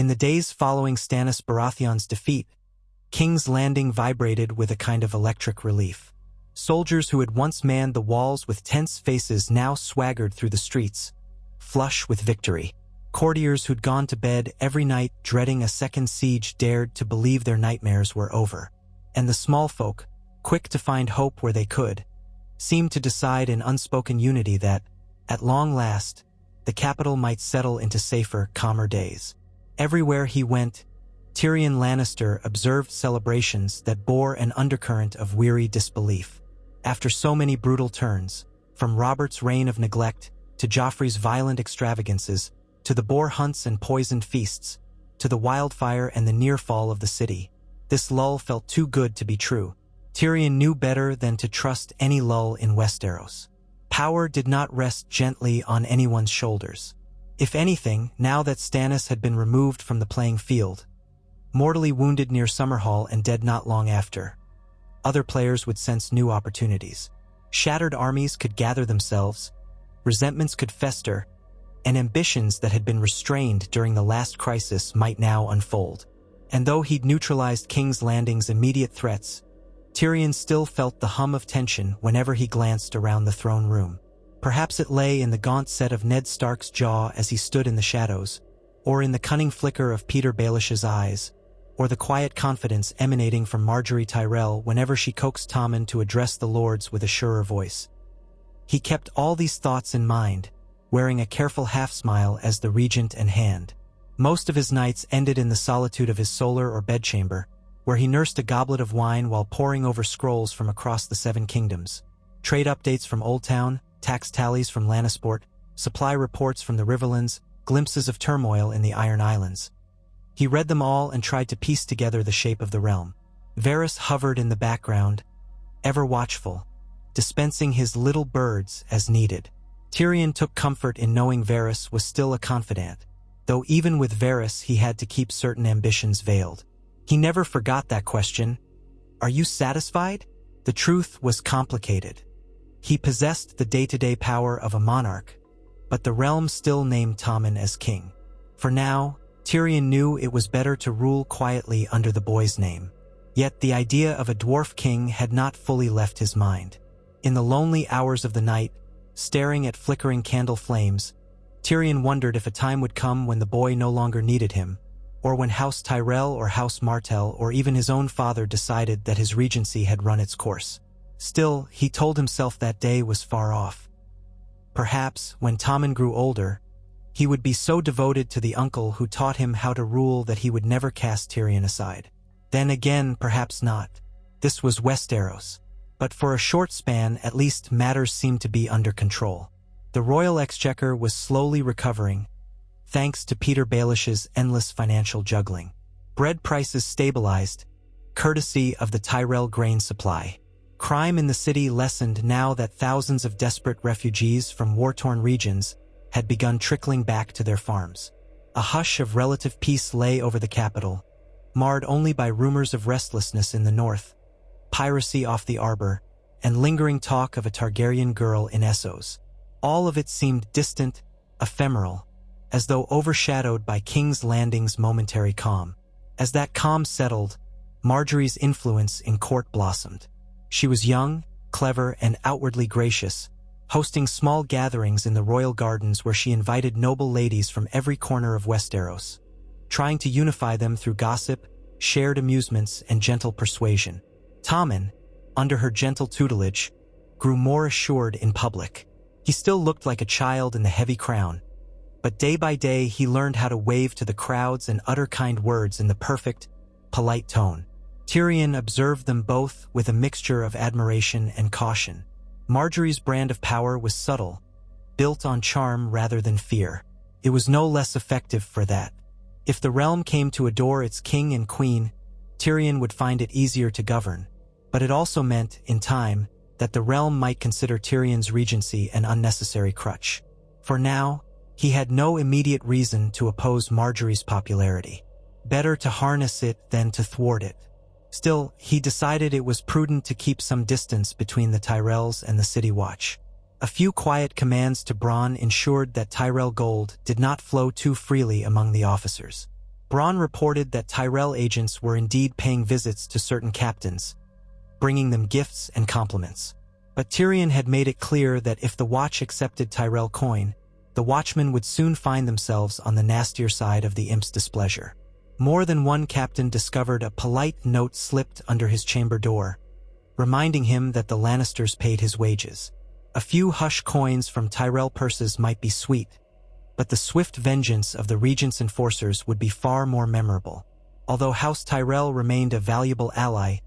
In the days following Stannis Baratheon's defeat, King's Landing vibrated with a kind of electric relief. Soldiers who had once manned the walls with tense faces now swaggered through the streets, flush with victory. Courtiers who'd gone to bed every night dreading a second siege dared to believe their nightmares were over. And the small folk, quick to find hope where they could, seemed to decide in unspoken unity that, at long last, the capital might settle into safer, calmer days. Everywhere he went, Tyrion Lannister observed celebrations that bore an undercurrent of weary disbelief. After so many brutal turns, from Robert's reign of neglect to Joffrey's violent extravagances, to the boar hunts and poisoned feasts, to the wildfire and the near fall of the city, this lull felt too good to be true. Tyrion knew better than to trust any lull in Westeros. Power did not rest gently on anyone's shoulders. If anything, now that Stannis had been removed from the playing field, mortally wounded near Summerhall and dead not long after, other players would sense new opportunities. Shattered armies could gather themselves, resentments could fester, and ambitions that had been restrained during the last crisis might now unfold. And though he'd neutralized King's Landing's immediate threats, Tyrion still felt the hum of tension whenever he glanced around the throne room. Perhaps it lay in the gaunt set of Ned Stark's jaw as he stood in the shadows, or in the cunning flicker of Petyr Baelish's eyes, or the quiet confidence emanating from Margaery Tyrell whenever she coaxed Tommen to address the lords with a surer voice. He kept all these thoughts in mind, wearing a careful half-smile as the regent and hand. Most of his nights ended in the solitude of his solar or bedchamber, where he nursed a goblet of wine while poring over scrolls from across the Seven Kingdoms, trade updates from Old Town, tax tallies from Lannisport, supply reports from the Riverlands, glimpses of turmoil in the Iron Islands. He read them all and tried to piece together the shape of the realm. Varys hovered in the background, ever watchful, dispensing his little birds as needed. Tyrion took comfort in knowing Varys was still a confidant, though even with Varys he had to keep certain ambitions veiled. He never forgot that question, "Are you satisfied?" The truth was complicated. He possessed the day-to-day power of a monarch, but the realm still named Tommen as king. For now, Tyrion knew it was better to rule quietly under the boy's name. Yet the idea of a dwarf king had not fully left his mind. In the lonely hours of the night, staring at flickering candle flames, Tyrion wondered if a time would come when the boy no longer needed him, or when House Tyrell or House Martell or even his own father decided that his regency had run its course. Still, he told himself that day was far off. Perhaps, when Tommen grew older, he would be so devoted to the uncle who taught him how to rule that he would never cast Tyrion aside. Then again, perhaps not. This was Westeros. But for a short span, at least, matters seemed to be under control. The royal exchequer was slowly recovering, thanks to Petyr Baelish's endless financial juggling. Bread prices stabilized, courtesy of the Tyrell grain supply. Crime in the city lessened now that thousands of desperate refugees from war-torn regions had begun trickling back to their farms. A hush of relative peace lay over the capital, marred only by rumors of restlessness in the north, piracy off the Arbor, and lingering talk of a Targaryen girl in Essos. All of it seemed distant, ephemeral, as though overshadowed by King's Landing's momentary calm. As that calm settled, Margaery's influence in court blossomed. She was young, clever, and outwardly gracious, hosting small gatherings in the royal gardens where she invited noble ladies from every corner of Westeros, trying to unify them through gossip, shared amusements, and gentle persuasion. Tommen, under her gentle tutelage, grew more assured in public. He still looked like a child in the heavy crown, but day by day he learned how to wave to the crowds and utter kind words in the perfect, polite tone. Tyrion observed them both with a mixture of admiration and caution. Margaery's brand of power was subtle, built on charm rather than fear. It was no less effective for that. If the realm came to adore its king and queen, Tyrion would find it easier to govern. But it also meant, in time, that the realm might consider Tyrion's regency an unnecessary crutch. For now, he had no immediate reason to oppose Margaery's popularity. Better to harness it than to thwart it. Still, he decided it was prudent to keep some distance between the Tyrells and the City Watch. A few quiet commands to Bronn ensured that Tyrell gold did not flow too freely among the officers. Bronn reported that Tyrell agents were indeed paying visits to certain captains, bringing them gifts and compliments. But Tyrion had made it clear that if the Watch accepted Tyrell coin, the Watchmen would soon find themselves on the nastier side of the imp's displeasure. More than one captain discovered a polite note slipped under his chamber door, reminding him that the Lannisters paid his wages. A few hush coins from Tyrell purses might be sweet, but the swift vengeance of the Regent's enforcers would be far more memorable. Although House Tyrell remained a valuable ally,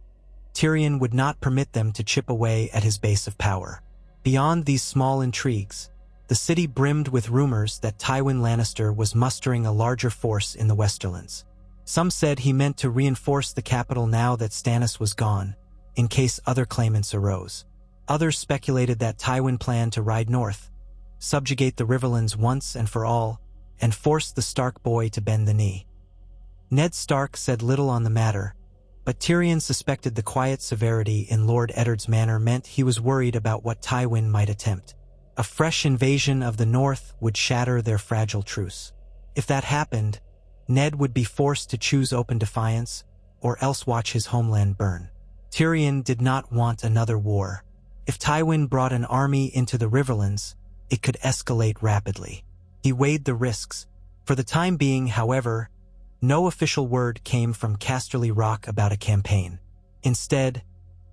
Tyrion would not permit them to chip away at his base of power. Beyond these small intrigues, the city brimmed with rumors that Tywin Lannister was mustering a larger force in the Westerlands. Some said he meant to reinforce the capital now that Stannis was gone, in case other claimants arose. Others speculated that Tywin planned to ride north, subjugate the Riverlands once and for all, and force the Stark boy to bend the knee. Ned Stark said little on the matter, but Tyrion suspected the quiet severity in Lord Eddard's manner meant he was worried about what Tywin might attempt. A fresh invasion of the North would shatter their fragile truce. If that happened, Ned would be forced to choose open defiance, or else watch his homeland burn. Tyrion did not want another war. If Tywin brought an army into the Riverlands, it could escalate rapidly. He weighed the risks. For the time being, however, no official word came from Casterly Rock about a campaign. Instead,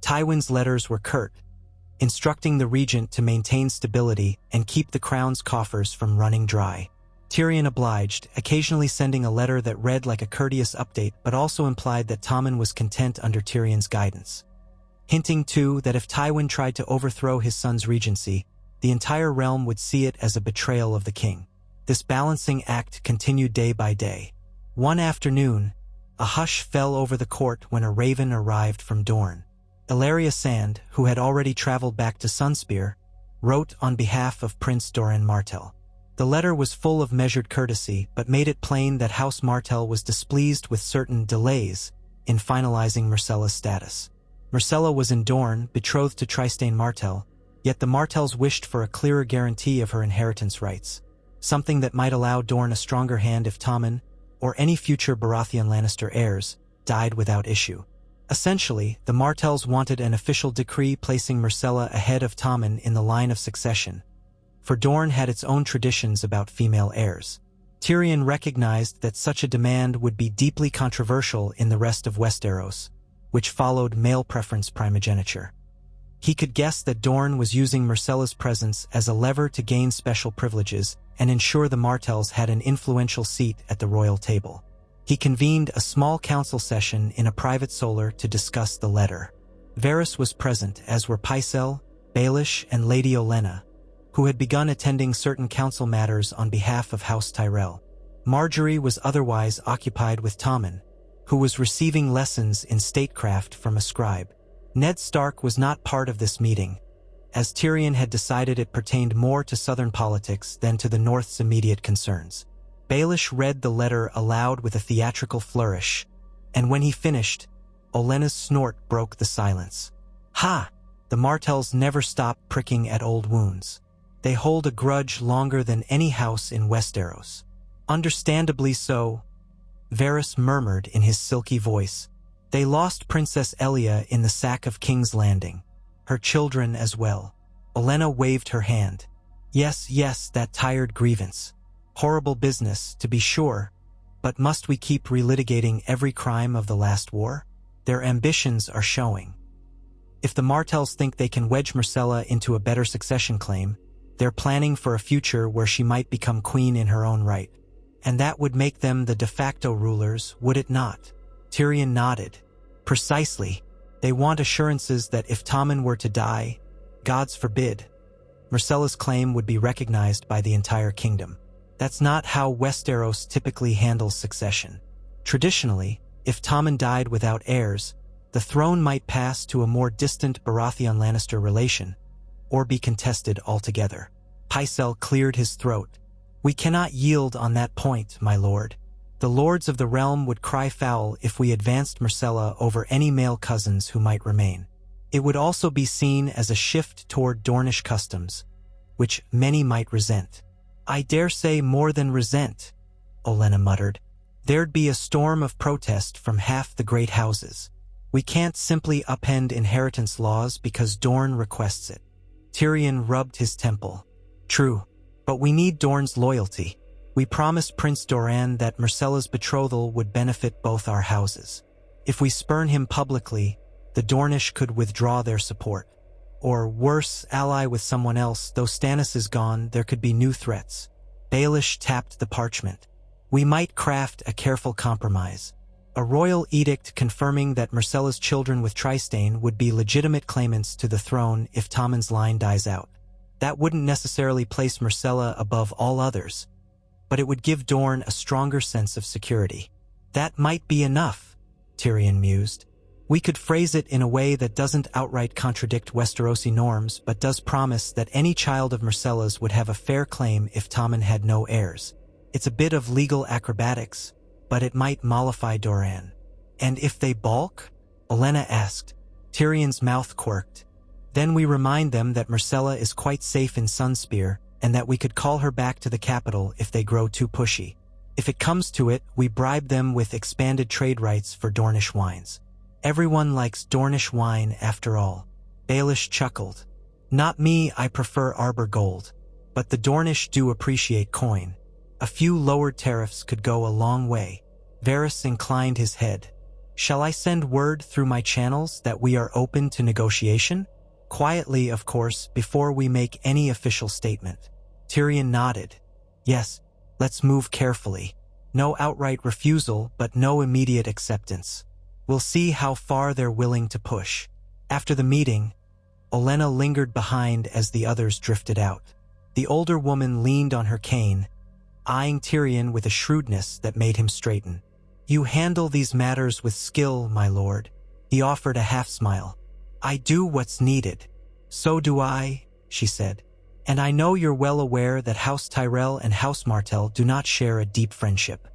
Tywin's letters were curt, instructing the regent to maintain stability and keep the crown's coffers from running dry. Tyrion obliged, occasionally sending a letter that read like a courteous update but also implied that Tommen was content under Tyrion's guidance. Hinting, too, that if Tywin tried to overthrow his son's regency, the entire realm would see it as a betrayal of the king. This balancing act continued day by day. One afternoon, a hush fell over the court when a raven arrived from Dorne. Illyria Sand, who had already traveled back to Sunspear, wrote on behalf of Prince Doran Martell. The letter was full of measured courtesy, but made it plain that House Martell was displeased with certain delays in finalizing Myrcella's status. Myrcella was in Dorne, betrothed to Trystane Martell, yet the Martells wished for a clearer guarantee of her inheritance rights, something that might allow Dorne a stronger hand if Tommen, or any future Baratheon Lannister heirs, died without issue. Essentially, the Martells wanted an official decree placing Myrcella ahead of Tommen in the line of succession, for Dorne had its own traditions about female heirs. Tyrion recognized that such a demand would be deeply controversial in the rest of Westeros, which followed male preference primogeniture. He could guess that Dorne was using Myrcella's presence as a lever to gain special privileges and ensure the Martells had an influential seat at the royal table. He convened a small council session in a private solar to discuss the letter. Varys was present, as were Pycelle, Baelish, and Lady Olenna, who had begun attending certain council matters on behalf of House Tyrell. Marjorie was otherwise occupied with Tommen, who was receiving lessons in statecraft from a scribe. Ned Stark was not part of this meeting, as Tyrion had decided it pertained more to southern politics than to the North's immediate concerns. Baelish read the letter aloud with a theatrical flourish, and when he finished, Olenna's snort broke the silence. Ha! The Martells never stop pricking at old wounds. They hold a grudge longer than any house in Westeros. Understandably so, Varys murmured in his silky voice. They lost Princess Elia in the sack of King's Landing. Her children as well. Olenna waved her hand. Yes, that tired grievance. Horrible business, to be sure, but must we keep relitigating every crime of the last war? Their ambitions are showing. If the Martells think they can wedge Myrcella into a better succession claim, they're planning for a future where she might become queen in her own right. And that would make them the de facto rulers, would it not? Tyrion nodded. Precisely. They want assurances that if Tommen were to die, gods forbid, Myrcella's claim would be recognized by the entire kingdom. That's not how Westeros typically handles succession. Traditionally, if Tommen died without heirs, the throne might pass to a more distant Baratheon Lannister relation, or be contested altogether. Pycelle cleared his throat. We cannot yield on that point, my lord. The lords of the realm would cry foul if we advanced Myrcella over any male cousins who might remain. It would also be seen as a shift toward Dornish customs, which many might resent. I dare say more than resent, Olenna muttered. There'd be a storm of protest from half the great houses. We can't simply upend inheritance laws because Dorne requests it. Tyrion rubbed his temple. True, but we need Dorne's loyalty. We promised Prince Doran that Myrcella's betrothal would benefit both our houses. If we spurn him publicly, the Dornish could withdraw their support. Or worse, ally with someone else. Though Stannis is gone, there could be new threats. Baelish tapped the parchment. We might craft a careful compromise. A royal edict confirming that Myrcella's children with Trystane would be legitimate claimants to the throne if Tommen's line dies out. That wouldn't necessarily place Myrcella above all others, but it would give Dorne a stronger sense of security. That might be enough, Tyrion mused. We could phrase it in a way that doesn't outright contradict Westerosi norms, but does promise that any child of Myrcella's would have a fair claim if Tommen had no heirs. It's a bit of legal acrobatics, but it might mollify Doran. And if they balk? Olenna asked. Tyrion's mouth quirked. Then we remind them that Myrcella is quite safe in Sunspear, and that we could call her back to the capital if they grow too pushy. If it comes to it, we bribe them with expanded trade rights for Dornish wines. Everyone likes Dornish wine after all. Baelish chuckled. Not me, I prefer Arbor Gold. But the Dornish do appreciate coin. A few lowered tariffs could go a long way. Varys inclined his head. Shall I send word through my channels that we are open to negotiation? Quietly, of course, before we make any official statement. Tyrion nodded. Yes, let's move carefully. No outright refusal, but no immediate acceptance. We'll see how far they're willing to push. After the meeting, Olenna lingered behind as the others drifted out. The older woman leaned on her cane, eyeing Tyrion with a shrewdness that made him straighten. You handle these matters with skill, my lord. He offered a half-smile. I do what's needed. So do I, she said. And I know you're well aware that House Tyrell and House Martell do not share a deep friendship.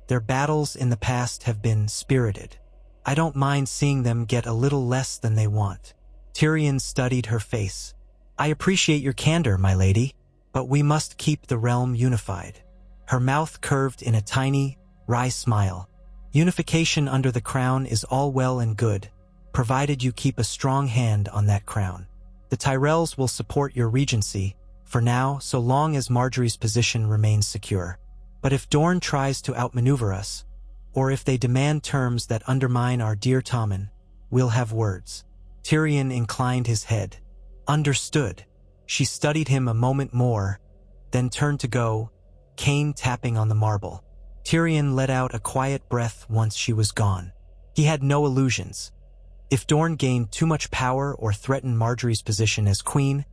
Their battles in the past have been spirited. I don't mind seeing them get a little less than they want. Tyrion studied her face. I appreciate your candor, my lady, but we must keep the realm unified. Her mouth curved in a tiny, wry smile. Unification under the crown is all well and good, provided you keep a strong hand on that crown. The Tyrells will support your regency, for now, so long as Margaery's position remains secure. But if Dorne tries to outmaneuver us, or if they demand terms that undermine our dear Tommen, we'll have words. Tyrion inclined his head. Understood. She studied him a moment more, then turned to go, cane tapping on the marble. Tyrion let out a quiet breath once she was gone. He had no illusions. If Dorne gained too much power or threatened Margaery's position as queen,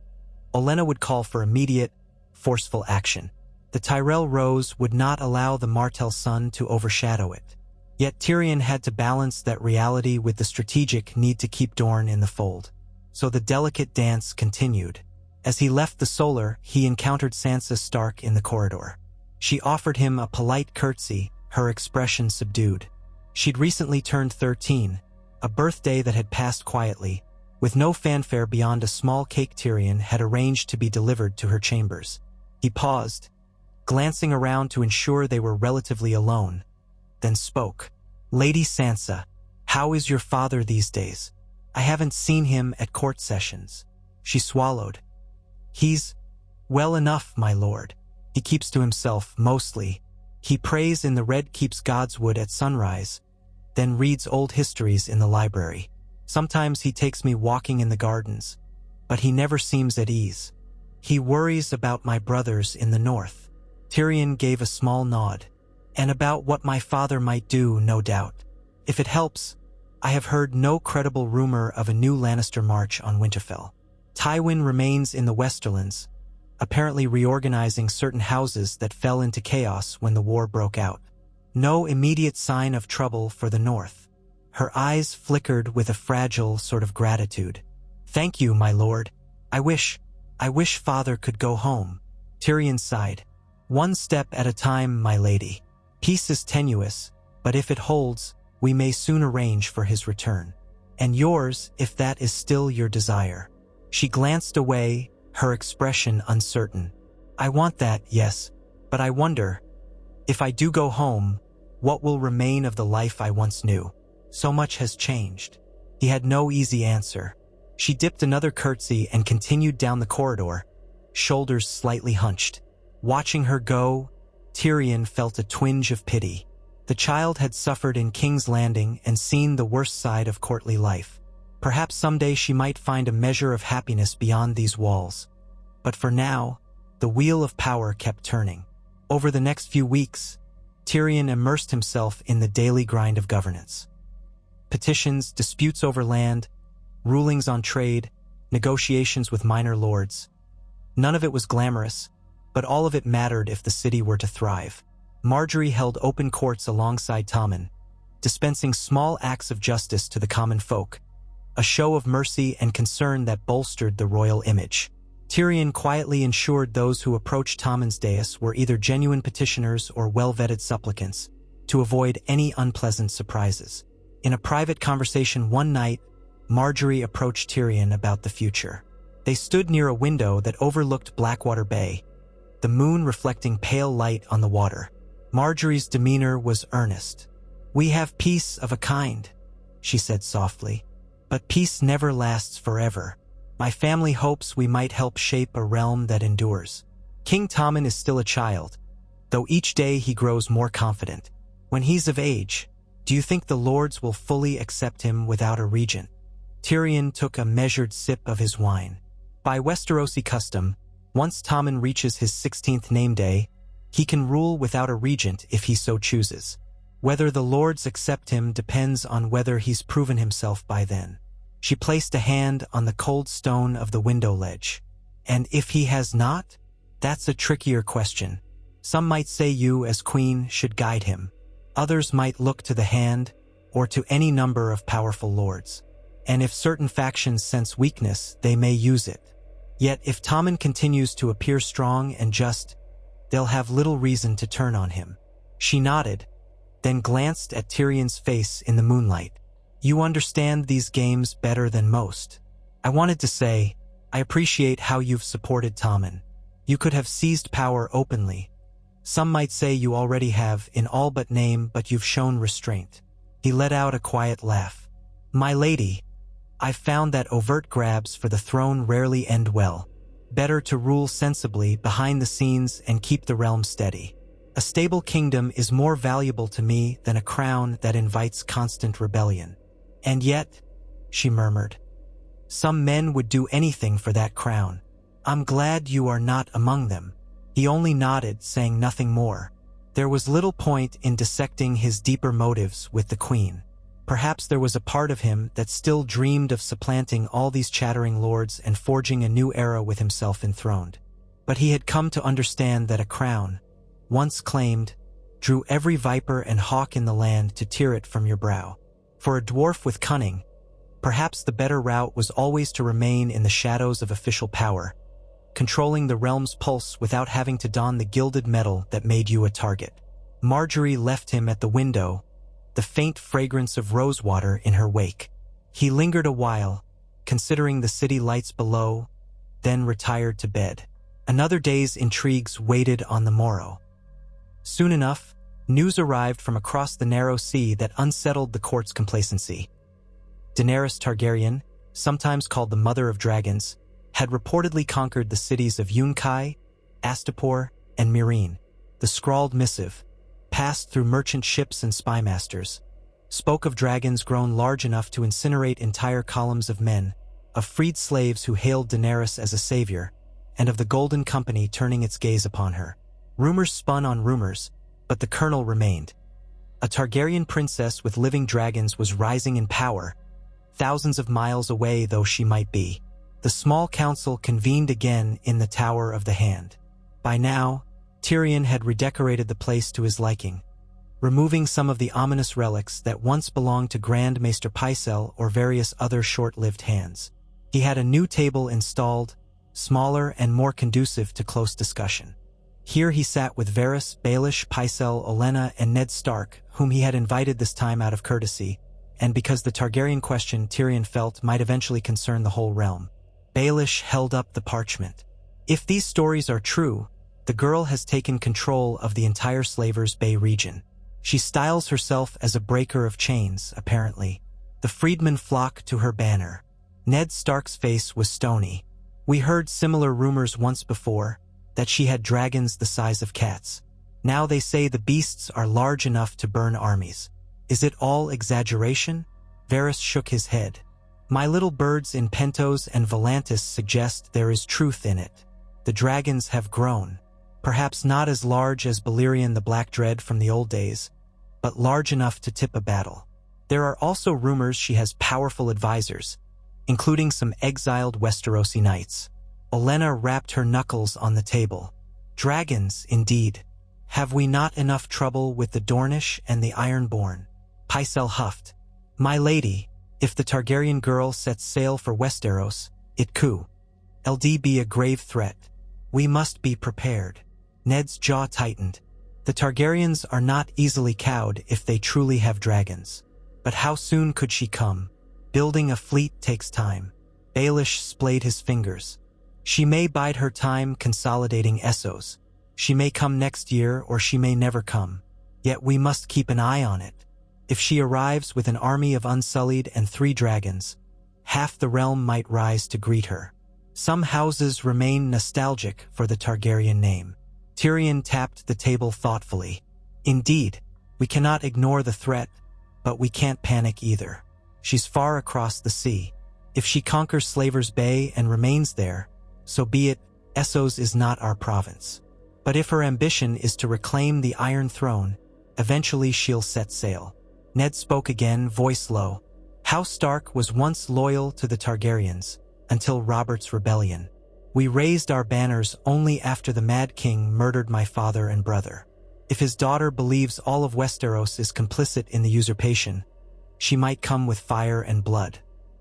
Olenna would call for immediate, forceful action. The Tyrell Rose would not allow the Martell sun to overshadow it. Yet Tyrion had to balance that reality with the strategic need to keep Dorne in the fold. So the delicate dance continued. As he left the Solar, he encountered Sansa Stark in the corridor. She offered him a polite curtsy, her expression subdued. She'd recently turned 13, a birthday that had passed quietly, with no fanfare beyond a small cake Tyrion had arranged to be delivered to her chambers. He paused, glancing around to ensure they were relatively alone, then spoke. Lady Sansa, how is your father these days? I haven't seen him at court sessions. She swallowed. He's well enough, my lord. He keeps to himself, mostly. He prays in the Red Keep's Godswood at sunrise, then reads old histories in the library. Sometimes he takes me walking in the gardens, but he never seems at ease. He worries about my brothers in the north. Tyrion gave a small nod. And about what my father might do, no doubt. If it helps, I have heard no credible rumor of a new Lannister march on Winterfell. Tywin remains in the Westerlands, apparently reorganizing certain houses that fell into chaos when the war broke out. No immediate sign of trouble for the north. Her eyes flickered with a fragile sort of gratitude. Thank you, my lord. I wish father could go home. Tyrion sighed. One step at a time, my lady. Peace is tenuous, but if it holds, we may soon arrange for his return. And yours, if that is still your desire. She glanced away, her expression uncertain. I want that, yes, but I wonder, if I do go home, What will remain of the life I once knew? So much has changed. He had no easy answer. She dipped another curtsy and continued down the corridor, shoulders slightly hunched. Watching her go, Tyrion felt a twinge of pity. The child had suffered in King's Landing and seen the worst side of courtly life. Perhaps someday she might find a measure of happiness beyond these walls. But for now, the wheel of power kept turning. Over the next few weeks, Tyrion immersed himself in the daily grind of governance. Petitions, disputes over land, rulings on trade, negotiations with minor lords. None of it was glamorous, but all of it mattered if the city were to thrive. Marjorie held open courts alongside Tommen, dispensing small acts of justice to the common folk, a show of mercy and concern that bolstered the royal image. Tyrion quietly ensured those who approached Tommen's dais were either genuine petitioners or well-vetted supplicants, to avoid any unpleasant surprises. In a private conversation one night, Marjorie approached Tyrion about the future. They stood near a window that overlooked Blackwater Bay, the moon reflecting pale light on the water. Marjorie's demeanor was earnest. "We have peace of a kind," she said softly, "but peace never lasts forever. My family hopes we might help shape a realm that endures. King Tommen is still a child, though each day he grows more confident. When he's of age, do you think the lords will fully accept him without a regent?" Tyrion took a measured sip of his wine. By Westerosi custom, once Tommen reaches his 16th name day, he can rule without a regent if he so chooses. Whether the lords accept him depends on whether he's proven himself by then. She placed a hand on the cold stone of the window ledge. "And if he has not? That's a trickier question. Some might say you, as queen, should guide him. Others might look to the hand, or to any number of powerful lords. And if certain factions sense weakness, they may use it. Yet if Tommen continues to appear strong and just, they'll have little reason to turn on him." She nodded, then glanced at Tyrion's face in the moonlight. "You understand these games better than most. I wanted to say, I appreciate how you've supported Tommen. You could have seized power openly. Some might say you already have in all but name, but you've shown restraint." He let out a quiet laugh. "My lady, I've found that overt grabs for the throne rarely end well. Better to rule sensibly behind the scenes and keep the realm steady. A stable kingdom is more valuable to me than a crown that invites constant rebellion. And yet," she murmured, "some men would do anything for that crown. I'm glad you are not among them." He only nodded, saying nothing more. There was little point in dissecting his deeper motives with the queen. Perhaps there was a part of him that still dreamed of supplanting all these chattering lords and forging a new era with himself enthroned. But he had come to understand that a crown, once claimed, drew every viper and hawk in the land to tear it from your brow. For a dwarf with cunning, perhaps the better route was always to remain in the shadows of official power, controlling the realm's pulse without having to don the gilded metal that made you a target. Marjorie left him at the window, the faint fragrance of rosewater in her wake. He lingered a while, considering the city lights below, then retired to bed. Another day's intrigues waited on the morrow. Soon enough, news arrived from across the narrow sea that unsettled the court's complacency. Daenerys Targaryen, sometimes called the Mother of Dragons, had reportedly conquered the cities of Yunkai, Astapor, and Meereen. The scrawled missive, passed through merchant ships and spymasters, spoke of dragons grown large enough to incinerate entire columns of men, of freed slaves who hailed Daenerys as a savior, and of the Golden Company turning its gaze upon her. Rumors spun on rumors, but the kernel remained. A Targaryen princess with living dragons was rising in power, thousands of miles away though she might be. The small council convened again in the Tower of the Hand. By now, Tyrion had redecorated the place to his liking, removing some of the ominous relics that once belonged to Grand Maester Pycelle or various other short-lived hands. He had a new table installed, smaller and more conducive to close discussion. Here he sat with Varys, Baelish, Pycelle, Olenna, and Ned Stark, whom he had invited this time out of courtesy, and because the Targaryen question Tyrion felt might eventually concern the whole realm. Baelish held up the parchment. "If these stories are true, the girl has taken control of the entire Slavers Bay region. She styles herself as a breaker of chains, apparently. The freedmen flock to her banner. Ned Stark's face was stony. We heard similar rumors once before, that she had dragons the size of cats. Now they say the beasts are large enough to burn armies. Is it all exaggeration? Varys shook his head. My little birds in Pentos and Volantis suggest there is truth in it. The dragons have grown. Perhaps not as large as Balerion the Black Dread from the old days, but large enough to tip a battle. There are also rumors she has powerful advisors, including some exiled Westerosi knights. Olenna rapped her knuckles on the table. Dragons, indeed. Have we not enough trouble with the Dornish and the Ironborn? Pycelle huffed. My lady, if the Targaryen girl sets sail for Westeros, it could be a grave threat. We must be prepared. Ned's jaw tightened. The Targaryens are not easily cowed if they truly have dragons. But how soon could she come? Building a fleet takes time. Baelish splayed his fingers. She may bide her time consolidating Essos. She may come next year or she may never come. Yet we must keep an eye on it. If she arrives with an army of Unsullied and 3 dragons, half the realm might rise to greet her. Some houses remain nostalgic for the Targaryen name. Tyrion tapped the table thoughtfully. Indeed, we cannot ignore the threat, but we can't panic either. She's far across the sea. If she conquers Slaver's Bay and remains there, so be it. Essos is not our province. But if her ambition is to reclaim the Iron Throne, eventually she'll set sail. Ned spoke again, voice low. House Stark was once loyal to the Targaryens, until Robert's rebellion. We raised our banners only after the Mad King murdered my father and brother. If his daughter believes all of Westeros is complicit in the usurpation, she might come with fire and blood.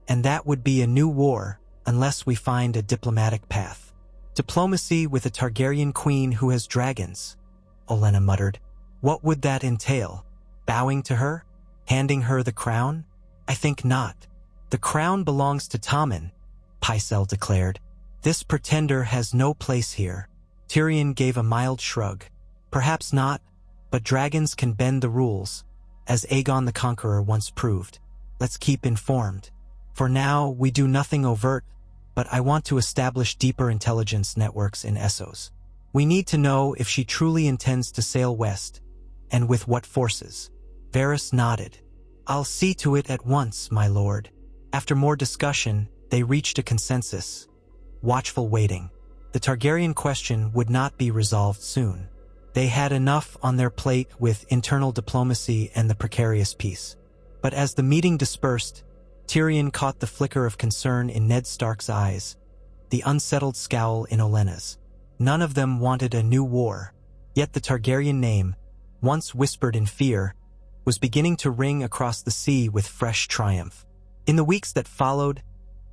And that would be a new war, unless we find a diplomatic path. Diplomacy with a Targaryen queen who has dragons, Olenna muttered. What would that entail? Bowing to her? Handing her the crown? I think not. The crown belongs to Tommen, Pycelle declared. This pretender has no place here. Tyrion gave a mild shrug. Perhaps not, but dragons can bend the rules, as Aegon the Conqueror once proved. Let's keep informed. For now, we do nothing overt, but I want to establish deeper intelligence networks in Essos. We need to know if she truly intends to sail west, and with what forces. Varys nodded. I'll see to it at once, my lord. After more discussion, they reached a consensus. Watchful waiting. The Targaryen question would not be resolved soon. They had enough on their plate with internal diplomacy and the precarious peace. But as the meeting dispersed, Tyrion caught the flicker of concern in Ned Stark's eyes, the unsettled scowl in Olenna's. None of them wanted a new war, yet the Targaryen name, once whispered in fear, was beginning to ring across the sea with fresh triumph. In the weeks that followed,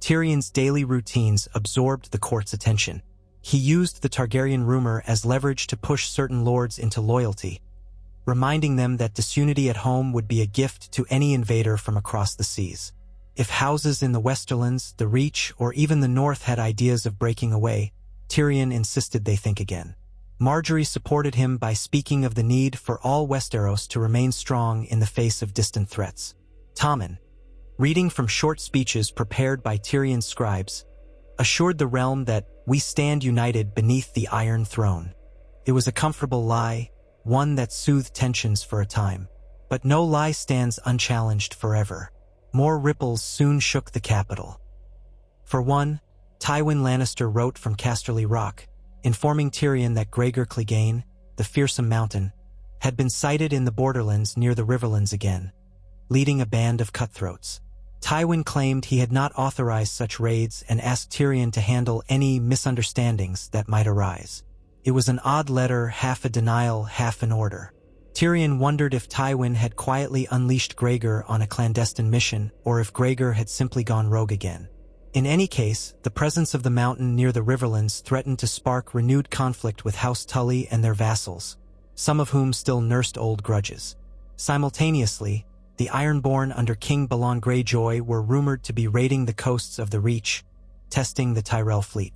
Tyrion's daily routines absorbed the court's attention. He used the Targaryen rumor as leverage to push certain lords into loyalty, reminding them that disunity at home would be a gift to any invader from across the seas. If houses in the Westerlands, the Reach, or even the North had ideas of breaking away, Tyrion insisted they think again. Marjorie supported him by speaking of the need for all Westeros to remain strong in the face of distant threats. Tommen, reading from short speeches prepared by Tyrion's scribes, assured the realm that we stand united beneath the Iron Throne. It was a comfortable lie, one that soothed tensions for a time. But no lie stands unchallenged forever. More ripples soon shook the capital. For one, Tywin Lannister wrote from Casterly Rock, informing Tyrion that Gregor Clegane, the fearsome mountain, had been sighted in the borderlands near the Riverlands again, leading a band of cutthroats. Tywin claimed he had not authorized such raids and asked Tyrion to handle any misunderstandings that might arise. It was an odd letter, half a denial, half an order. Tyrion wondered if Tywin had quietly unleashed Gregor on a clandestine mission, or if Gregor had simply gone rogue again. In any case, the presence of the mountain near the Riverlands threatened to spark renewed conflict with House Tully and their vassals, some of whom still nursed old grudges. Simultaneously, the Ironborn under King Balon Greyjoy were rumored to be raiding the coasts of the Reach, testing the Tyrell fleet.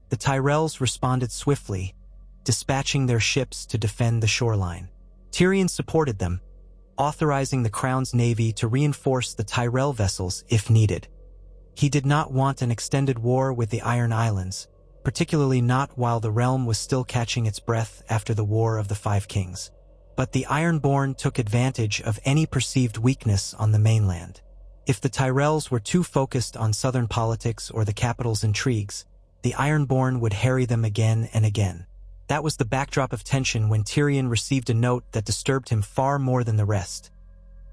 The Tyrells responded swiftly, dispatching their ships to defend the shoreline. Tyrion supported them, authorizing the Crown's navy to reinforce the Tyrell vessels if needed. He did not want an extended war with the Iron Islands, particularly not while the realm was still catching its breath after the War of the Five Kings. But the Ironborn took advantage of any perceived weakness on the mainland. If the Tyrells were too focused on southern politics or the capital's intrigues, the Ironborn would harry them again and again. That was the backdrop of tension when Tyrion received a note that disturbed him far more than the rest.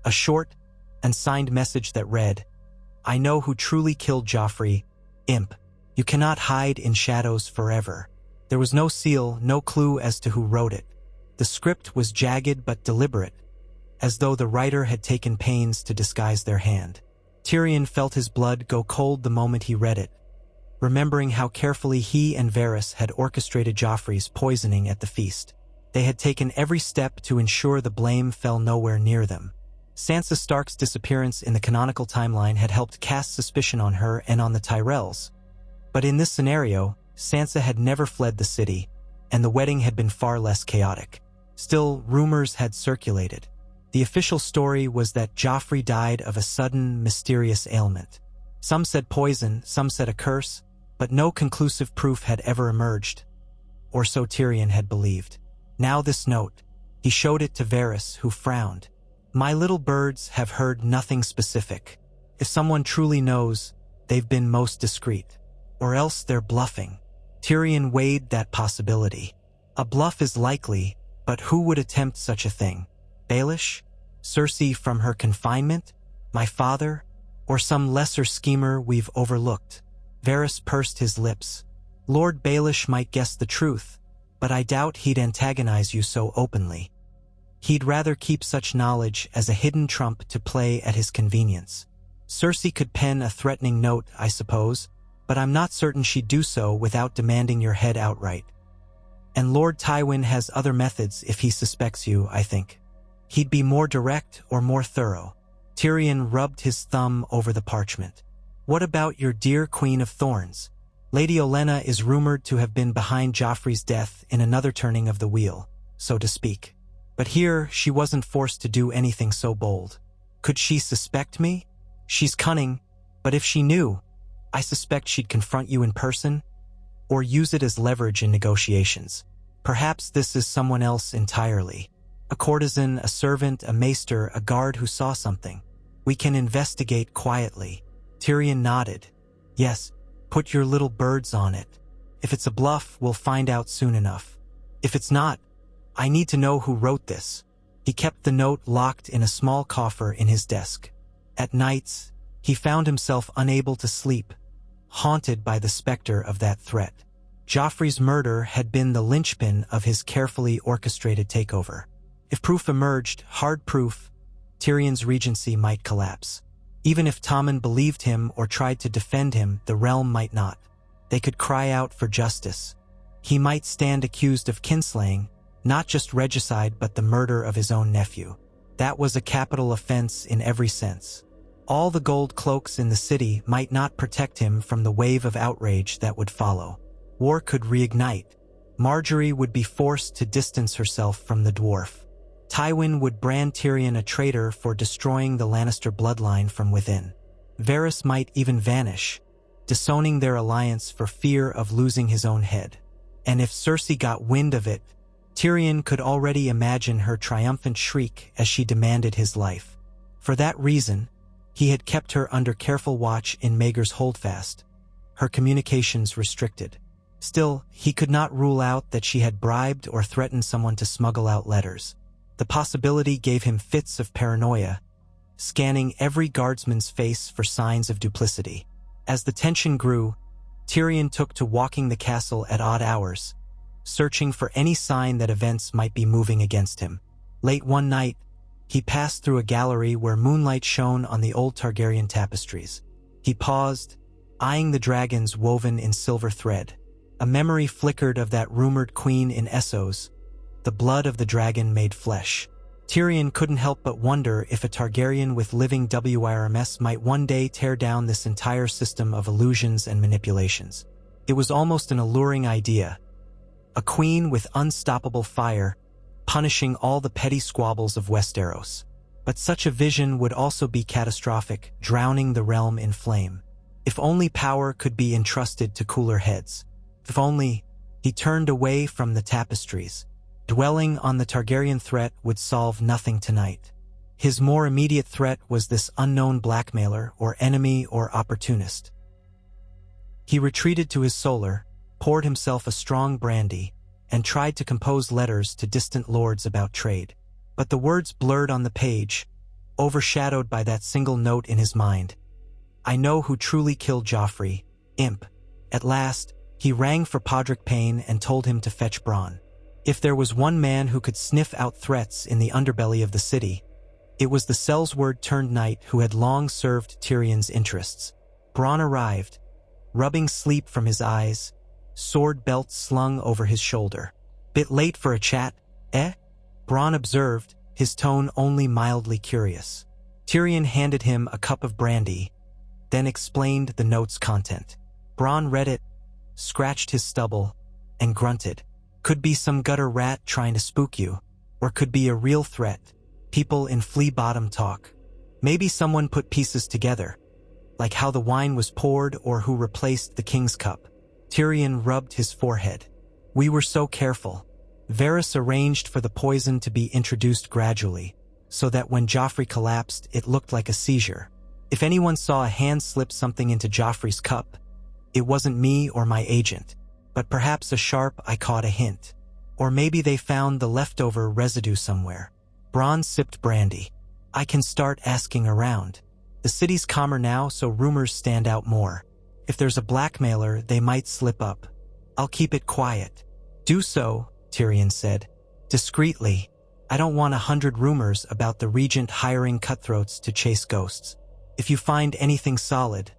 A short and signed message that read, "I know who truly killed Joffrey, imp. You cannot hide in shadows forever." There was no seal, no clue as to who wrote it. The script was jagged but deliberate, as though the writer had taken pains to disguise their hand. Tyrion felt his blood go cold the moment he read it, remembering how carefully he and Varys had orchestrated Joffrey's poisoning at the feast. They had taken every step to ensure the blame fell nowhere near them. Sansa Stark's disappearance in the canonical timeline had helped cast suspicion on her and on the Tyrells. But in this scenario, Sansa had never fled the city, and the wedding had been far less chaotic. Still, rumors had circulated. The official story was that Joffrey died of a sudden, mysterious ailment. Some said poison, some said a curse, but no conclusive proof had ever emerged, or so Tyrion had believed. Now this note. He showed it to Varys, who frowned. "My little birds have heard nothing specific. If someone truly knows, they've been most discreet. Or else they're bluffing." Tyrion weighed that possibility. A bluff is likely, but who would attempt such a thing? Baelish? Cersei from her confinement? My father? Or some lesser schemer we've overlooked? Varys pursed his lips. "Lord Baelish might guess the truth, but I doubt he'd antagonize you so openly. He'd rather keep such knowledge as a hidden trump to play at his convenience. Cersei could pen a threatening note, I suppose, but I'm not certain she'd do so without demanding your head outright. And Lord Tywin has other methods if he suspects you, I think. He'd be more direct or more thorough." Tyrion rubbed his thumb over the parchment. "What about your dear Queen of Thorns? Lady Olenna is rumored to have been behind Joffrey's death in another turning of the wheel, so to speak. But here she wasn't forced to do anything so bold. Could she suspect me? She's cunning, but if she knew, I suspect she'd confront you in person, or use it as leverage in negotiations. Perhaps this is someone else entirely. A courtesan, a servant, a maester, a guard who saw something. We can investigate quietly." Tyrion nodded. "Yes, put your little birds on it. If it's a bluff, we'll find out soon enough. If it's not, I need to know who wrote this." He kept the note locked in a small coffer in his desk. At nights, he found himself unable to sleep, haunted by the specter of that threat. Joffrey's murder had been the linchpin of his carefully orchestrated takeover. If proof emerged, hard proof, Tyrion's regency might collapse. Even if Tommen believed him or tried to defend him, the realm might not. They could cry out for justice. He might stand accused of kinslaying, not just regicide but the murder of his own nephew. That was a capital offense in every sense. All the gold cloaks in the city might not protect him from the wave of outrage that would follow. War could reignite. Marjorie would be forced to distance herself from the dwarf. Tywin would brand Tyrion a traitor for destroying the Lannister bloodline from within. Varys might even vanish, disowning their alliance for fear of losing his own head. And if Cersei got wind of it, Tyrion could already imagine her triumphant shriek as she demanded his life. For that reason, he had kept her under careful watch in Maegor's Holdfast, her communications restricted. Still, he could not rule out that she had bribed or threatened someone to smuggle out letters. The possibility gave him fits of paranoia, scanning every guardsman's face for signs of duplicity. As the tension grew, Tyrion took to walking the castle at odd hours, searching for any sign that events might be moving against him. Late one night, he passed through a gallery where moonlight shone on the old Targaryen tapestries. He paused, eyeing the dragons woven in silver thread. A memory flickered of that rumored queen in Essos, the blood of the dragon made flesh. Tyrion couldn't help but wonder if a Targaryen with living WIRMS might one day tear down this entire system of illusions and manipulations. It was almost an alluring idea. A queen with unstoppable fire, punishing all the petty squabbles of Westeros. But such a vision would also be catastrophic, drowning the realm in flame. If only power could be entrusted to cooler heads. If only he turned away from the tapestries. Dwelling on the Targaryen threat would solve nothing tonight. His more immediate threat was this unknown blackmailer or enemy or opportunist. He retreated to his solar, poured himself a strong brandy, and tried to compose letters to distant lords about trade. But the words blurred on the page, overshadowed by that single note in his mind. I know who truly killed Joffrey, imp. At last, he rang for Podrick Payne and told him to fetch Bronn. If there was one man who could sniff out threats in the underbelly of the city, it was the Sellsword-turned-knight who had long served Tyrion's interests. Bronn arrived, rubbing sleep from his eyes, sword belt slung over his shoulder. Bit late for a chat, eh? Bronn observed, his tone only mildly curious. Tyrion handed him a cup of brandy, then explained the note's content. Bronn read it, scratched his stubble, and grunted. Could be some gutter rat trying to spook you, or could be a real threat. People in Flea Bottom talk. Maybe someone put pieces together, like how the wine was poured or who replaced the king's cup. Tyrion rubbed his forehead. We were so careful. Varys arranged for the poison to be introduced gradually, so that when Joffrey collapsed, it looked like a seizure. If anyone saw a hand slip something into Joffrey's cup, it wasn't me or my agent, but perhaps a sharp I caught a hint. Or maybe they found the leftover residue somewhere. Bronn sipped brandy. I can start asking around. The city's calmer now, so rumors stand out more. If there's a blackmailer, they might slip up. I'll keep it quiet. Do so, Tyrion said. Discreetly. I don't want 100 rumors about the regent hiring cutthroats to chase ghosts. If you find anything solid,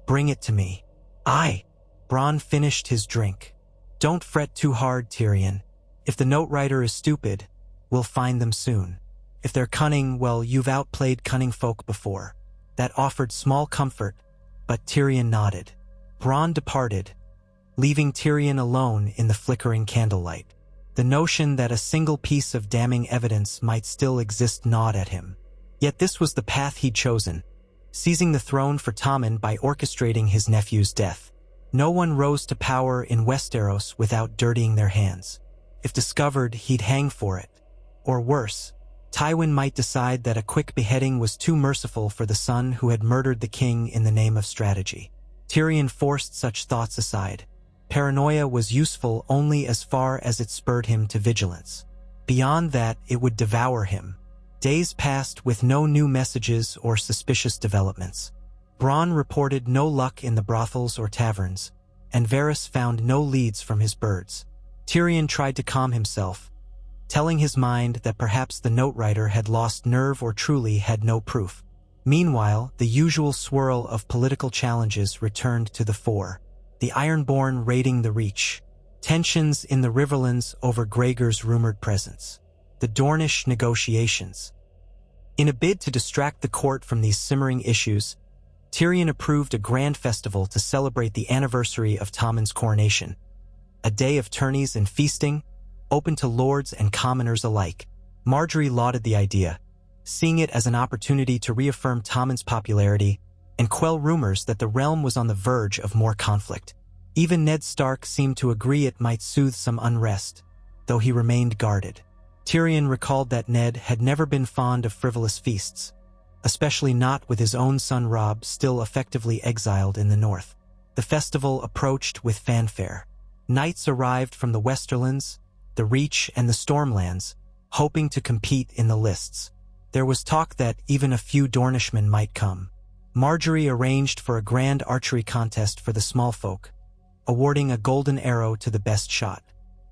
bring it to me. Aye. Bronn finished his drink. Don't fret too hard, Tyrion. If the note writer is stupid, we'll find them soon. If they're cunning, well, you've outplayed cunning folk before. That offered small comfort, but Tyrion nodded. Bronn departed, leaving Tyrion alone in the flickering candlelight. The notion that a single piece of damning evidence might still exist gnawed at him. Yet this was the path he'd chosen, seizing the throne for Tommen by orchestrating his nephew's death. No one rose to power in Westeros without dirtying their hands. If discovered, he'd hang for it. Or worse, Tywin might decide that a quick beheading was too merciful for the son who had murdered the king in the name of strategy. Tyrion forced such thoughts aside. Paranoia was useful only as far as it spurred him to vigilance. Beyond that, it would devour him. Days passed with no new messages or suspicious developments. Bronn reported no luck in the brothels or taverns, and Varys found no leads from his birds. Tyrion tried to calm himself, telling his mind that perhaps the note writer had lost nerve or truly had no proof. Meanwhile, the usual swirl of political challenges returned to the fore. The Ironborn raiding the Reach, tensions in the Riverlands over Gregor's rumored presence, the Dornish negotiations. In a bid to distract the court from these simmering issues, Tyrion approved a grand festival to celebrate the anniversary of Tommen's coronation. A day of tourneys and feasting, open to lords and commoners alike. Marjorie lauded the idea, seeing it as an opportunity to reaffirm Tommen's popularity and quell rumors that the realm was on the verge of more conflict. Even Ned Stark seemed to agree it might soothe some unrest, though he remained guarded. Tyrion recalled that Ned had never been fond of frivolous feasts, especially not with his own son Robb still effectively exiled in the north. The festival approached with fanfare. Knights arrived from the Westerlands, the Reach, and the Stormlands, hoping to compete in the lists. There was talk that even a few Dornishmen might come. Marjorie arranged for a grand archery contest for the small folk, awarding a golden arrow to the best shot.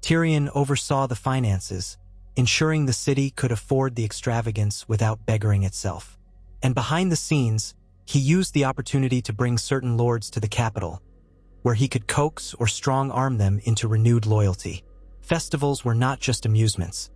Tyrion oversaw the finances, ensuring the city could afford the extravagance without beggaring itself. And behind the scenes, he used the opportunity to bring certain lords to the capital, where he could coax or strong-arm them into renewed loyalty. Festivals were not just amusements.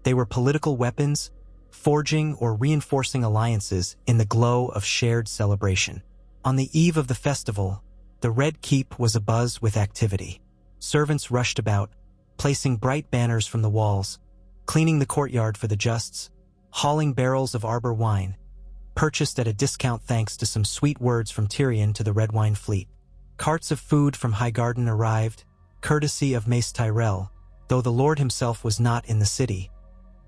They were political weapons, forging or reinforcing alliances in the glow of shared celebration. On the eve of the festival, the Red Keep was abuzz with activity. Servants rushed about, placing bright banners from the walls, cleaning the courtyard for the justs, hauling barrels of arbor wine, purchased at a discount thanks to some sweet words from Tyrion to the red wine fleet. Carts of food from Highgarden arrived, courtesy of Mace Tyrell, though the Lord himself was not in the city.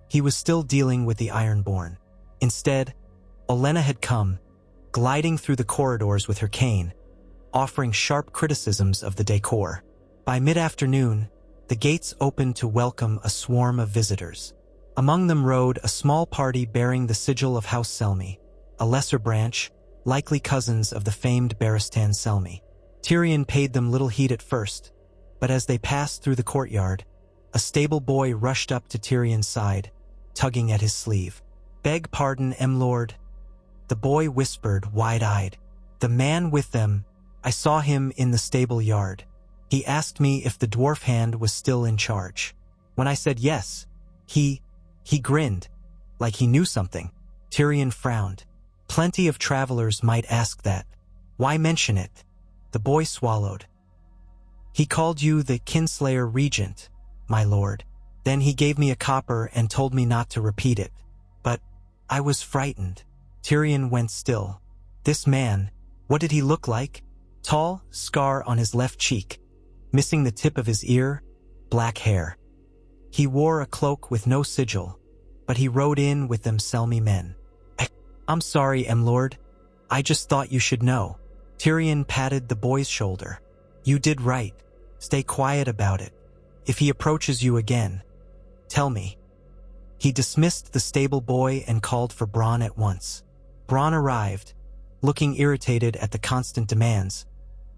He was still dealing with the Ironborn. Instead, Olenna had come, gliding through the corridors with her cane, offering sharp criticisms of the decor. By mid-afternoon, the gates opened to welcome a swarm of visitors. Among them rode a small party bearing the sigil of House Selmy, a lesser branch, likely cousins of the famed Barristan Selmy. Tyrion paid them little heed at first, but as they passed through the courtyard, a stable boy rushed up to Tyrion's side, tugging at his sleeve. "Beg pardon, Lord," the boy whispered, wide-eyed. "The man with them, I saw him in the stable yard. He asked me if the dwarf hand was still in charge. When I said yes, he grinned, like he knew something." Tyrion frowned. Plenty of travelers might ask that. Why mention it? The boy swallowed. "He called you the Kinslayer Regent, my lord. Then he gave me a copper and told me not to repeat it. But I was frightened." Tyrion went still. This man, what did he look like? Tall, scar on his left cheek, missing the tip of his ear, black hair. He wore a cloak with no sigil, but he rode in with them Selmy men. "I'm sorry, Lord. I just thought you should know." Tyrion patted the boy's shoulder. "You did right. Stay quiet about it. If he approaches you again, tell me." He dismissed the stable boy and called for Bronn at once. Bronn arrived, looking irritated at the constant demands,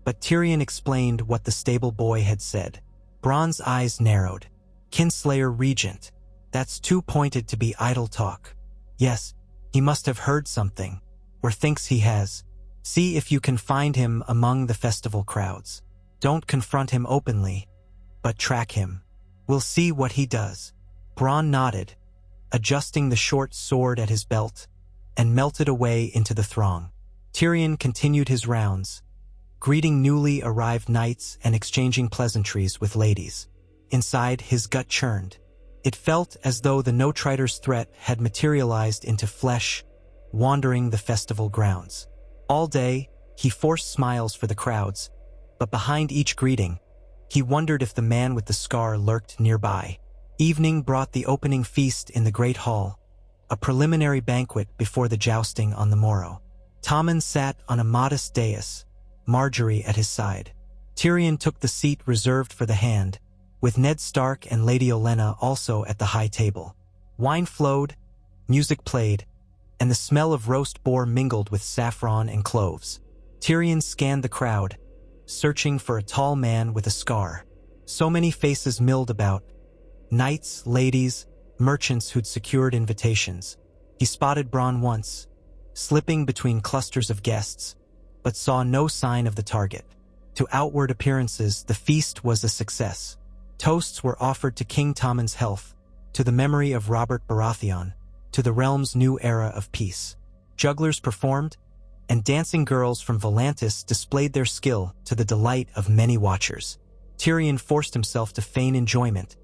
but Tyrion explained what the stable boy had said. Bronn's eyes narrowed. "Kinslayer Regent. That's too pointed to be idle talk. Yes, he must have heard something, or thinks he has. See if you can find him among the festival crowds. Don't confront him openly, but track him. We'll see what he does." Bronn nodded, adjusting the short sword at his belt, and melted away into the throng. Tyrion continued his rounds, greeting newly arrived knights and exchanging pleasantries with ladies. Inside, his gut churned. It felt as though the no-triters threat had materialized into flesh, wandering the festival grounds. All day, he forced smiles for the crowds, but behind each greeting, he wondered if the man with the scar lurked nearby. Evening brought the opening feast in the Great Hall, a preliminary banquet before the jousting on the morrow. Tommen sat on a modest dais, Marjorie at his side. Tyrion took the seat reserved for the hand, with Ned Stark and Lady Olenna also at the high table. Wine flowed, music played, and the smell of roast boar mingled with saffron and cloves. Tyrion scanned the crowd, searching for a tall man with a scar. So many faces milled about, knights, ladies, merchants who'd secured invitations. He spotted Bronn once, slipping between clusters of guests, but saw no sign of the target. To outward appearances, the feast was a success. Toasts were offered to King Tommen's health, to the memory of Robert Baratheon, to the realm's new era of peace. Jugglers performed, and dancing girls from Volantis displayed their skill to the delight of many watchers. Tyrion forced himself to feign enjoyment,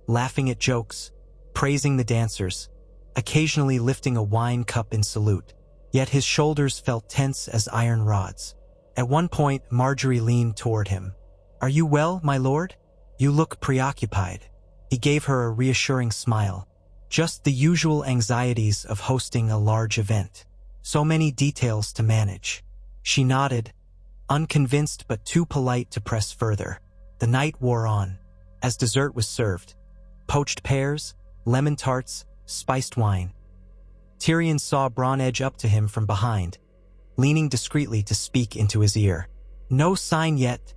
laughing at jokes, praising the dancers, occasionally lifting a wine cup in salute. Yet his shoulders felt tense as iron rods. At one point, Marjorie leaned toward him. "Are you well, my lord? You look preoccupied." He gave her a reassuring smile. "Just the usual anxieties of hosting a large event. So many details to manage." She nodded, unconvinced but too polite to press further. The night wore on. As dessert was served, poached pears, lemon tarts, spiced wine. Tyrion saw Bronn edge up to him from behind, leaning discreetly to speak into his ear. "No sign yet,"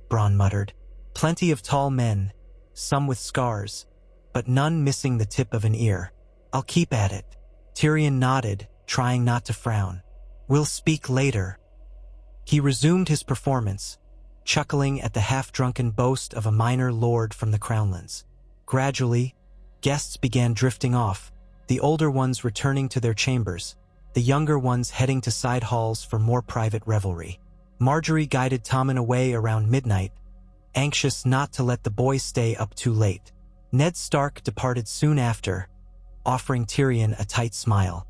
Bronn muttered. "Plenty of tall men, some with scars, but none missing the tip of an ear. I'll keep at it." Tyrion nodded, trying not to frown. "We'll speak later." He resumed his performance, chuckling at the half-drunken boast of a minor lord from the Crownlands. Gradually, guests began drifting off, the older ones returning to their chambers, the younger ones heading to side halls for more private revelry. Marjorie guided Tommen away around midnight, anxious not to let the boys stay up too late. Ned Stark departed soon after, offering Tyrion a tight smile.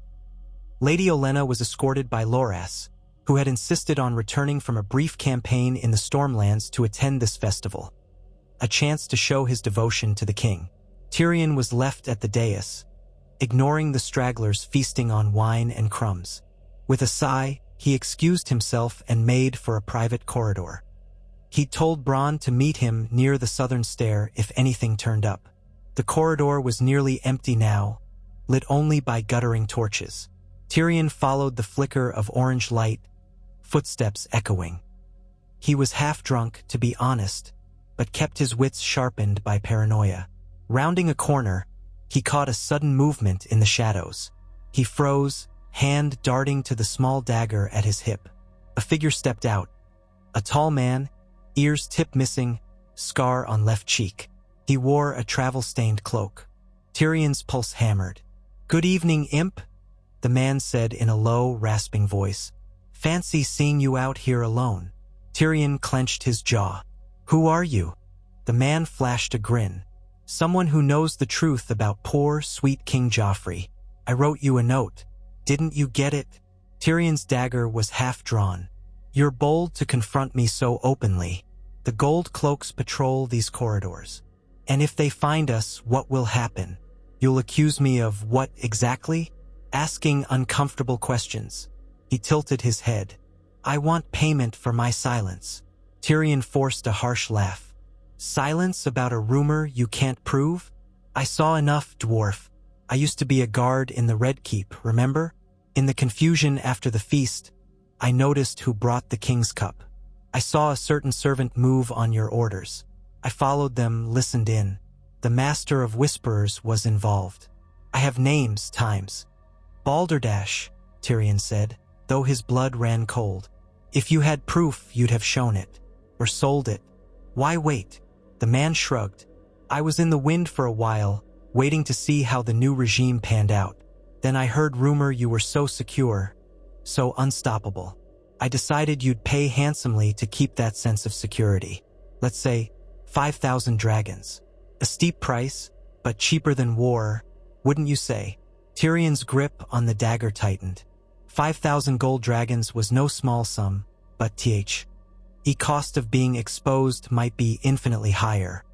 Lady Olenna was escorted by Loras, who had insisted on returning from a brief campaign in the Stormlands to attend this festival, a chance to show his devotion to the king. Tyrion was left at the dais, ignoring the stragglers feasting on wine and crumbs. With a sigh, he excused himself and made for a private corridor. He told Bronn to meet him near the southern stair if anything turned up. The corridor was nearly empty now, lit only by guttering torches. Tyrion followed the flicker of orange light, footsteps echoing. He was half drunk, to be honest, but kept his wits sharpened by paranoia. Rounding a corner, he caught a sudden movement in the shadows. He froze, hand darting to the small dagger at his hip. A figure stepped out. A tall man, ears tip missing, scar on left cheek. He wore a travel-stained cloak. Tyrion's pulse hammered. "Good evening, imp," the man said in a low, rasping voice. "Fancy seeing you out here alone." Tyrion clenched his jaw. "Who are you?" The man flashed a grin. "Someone who knows the truth about poor, sweet King Joffrey. I wrote you a note. Didn't you get it?" Tyrion's dagger was half drawn. "You're bold to confront me so openly. The gold cloaks patrol these corridors. And if they find us, what will happen? You'll accuse me of what exactly? Asking uncomfortable questions." He tilted his head. "I want payment for my silence." Tyrion forced a harsh laugh. "Silence about a rumor you can't prove? I saw enough, dwarf. I used to be a guard in the Red Keep, remember? In the confusion after the feast, I noticed who brought the king's cup. I saw a certain servant move on your orders. I followed them, listened in. The master of whisperers was involved. I have names, times." "Balderdash," Tyrion said, though his blood ran cold. "If you had proof, you'd have shown it. Or sold it. Why wait?" The man shrugged. "I was in the wind for a while, waiting to see how the new regime panned out. Then I heard rumor you were so secure, so unstoppable. I decided you'd pay handsomely to keep that sense of security. Let's say 5,000 dragons. A steep price, but cheaper than war, wouldn't you say?" Tyrion's grip on the dagger tightened. 5,000 gold dragons was no small sum, but the cost of being exposed might be infinitely higher.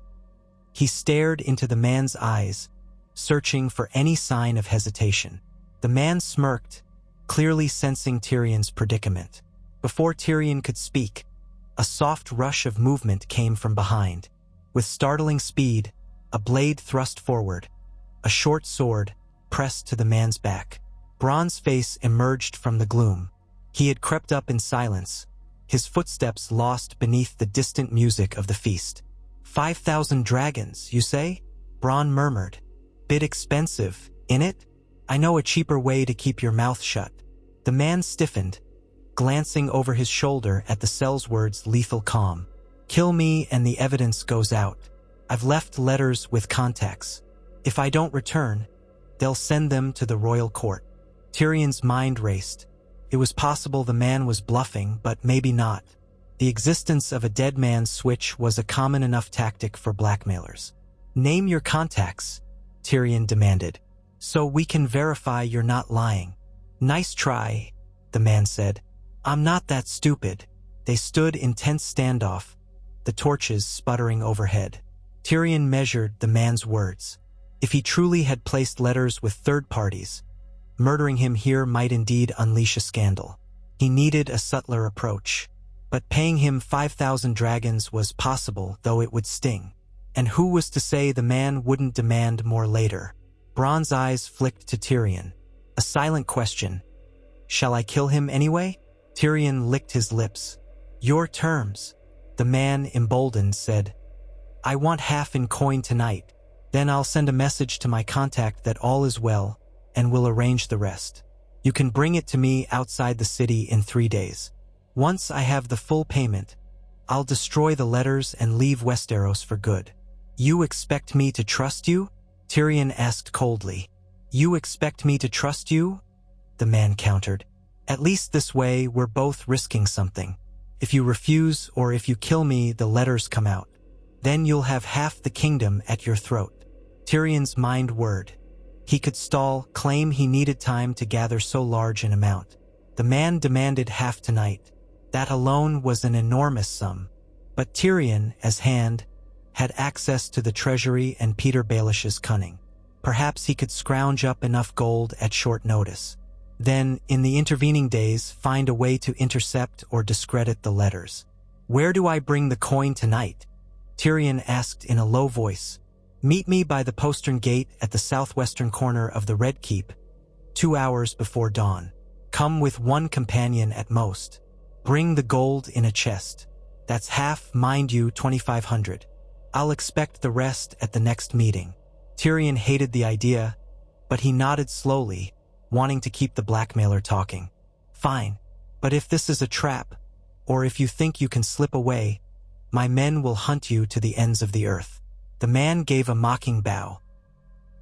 He stared into the man's eyes, searching for any sign of hesitation. The man smirked, clearly sensing Tyrion's predicament. Before Tyrion could speak, a soft rush of movement came from behind. With startling speed, a blade thrust forward, a short sword pressed to the man's back. Bronn's face emerged from the gloom. He had crept up in silence, his footsteps lost beneath the distant music of the feast. 5,000 dragons, you say?" Bronn murmured. "Bit expensive, innit? I know a cheaper way to keep your mouth shut." The man stiffened, glancing over his shoulder at the Sellsword's lethal calm. "Kill me and the evidence goes out. I've left letters with contacts. If I don't return, they'll send them to the royal court." Tyrion's mind raced. It was possible the man was bluffing, but maybe not. The existence of a dead man's switch was a common enough tactic for blackmailers. "Name your contacts," Tyrion demanded, "so we can verify you're not lying." "Nice try," the man said. "I'm not that stupid." They stood in tense standoff, the torches sputtering overhead. Tyrion measured the man's words. If he truly had placed letters with third parties, murdering him here might indeed unleash a scandal. He needed a subtler approach. But paying him 5,000 dragons was possible, though it would sting. And who was to say the man wouldn't demand more later? Bronn's eyes flicked to Tyrion. A silent question. "Shall I kill him anyway?" Tyrion licked his lips. "Your terms," the man, emboldened, said. "I want half in coin tonight. Then I'll send a message to my contact that all is well, and we'll arrange the rest. You can bring it to me outside the city in 3 days. Once I have the full payment, I'll destroy the letters and leave Westeros for good." "You expect me to trust you?" Tyrion asked coldly. "You expect me to trust you?" the man countered. "At least this way we're both risking something. If you refuse or if you kill me, the letters come out. Then you'll have half the kingdom at your throat." Tyrion's mind whirred. He could stall, claim he needed time to gather so large an amount. The man demanded half tonight. That alone was an enormous sum. But Tyrion, as hand, had access to the treasury and Peter Baelish's cunning. Perhaps he could scrounge up enough gold at short notice. Then, in the intervening days, find a way to intercept or discredit the letters. "Where do I bring the coin tonight?" Tyrion asked in a low voice. "Meet me by the postern gate at the southwestern corner of the Red Keep, 2 hours before dawn. Come with one companion at most. Bring the gold in a chest. That's half, mind you, 2,500. I'll expect the rest at the next meeting." Tyrion hated the idea, but he nodded slowly, wanting to keep the blackmailer talking. "Fine, but if this is a trap, or if you think you can slip away, my men will hunt you to the ends of the earth." The man gave a mocking bow.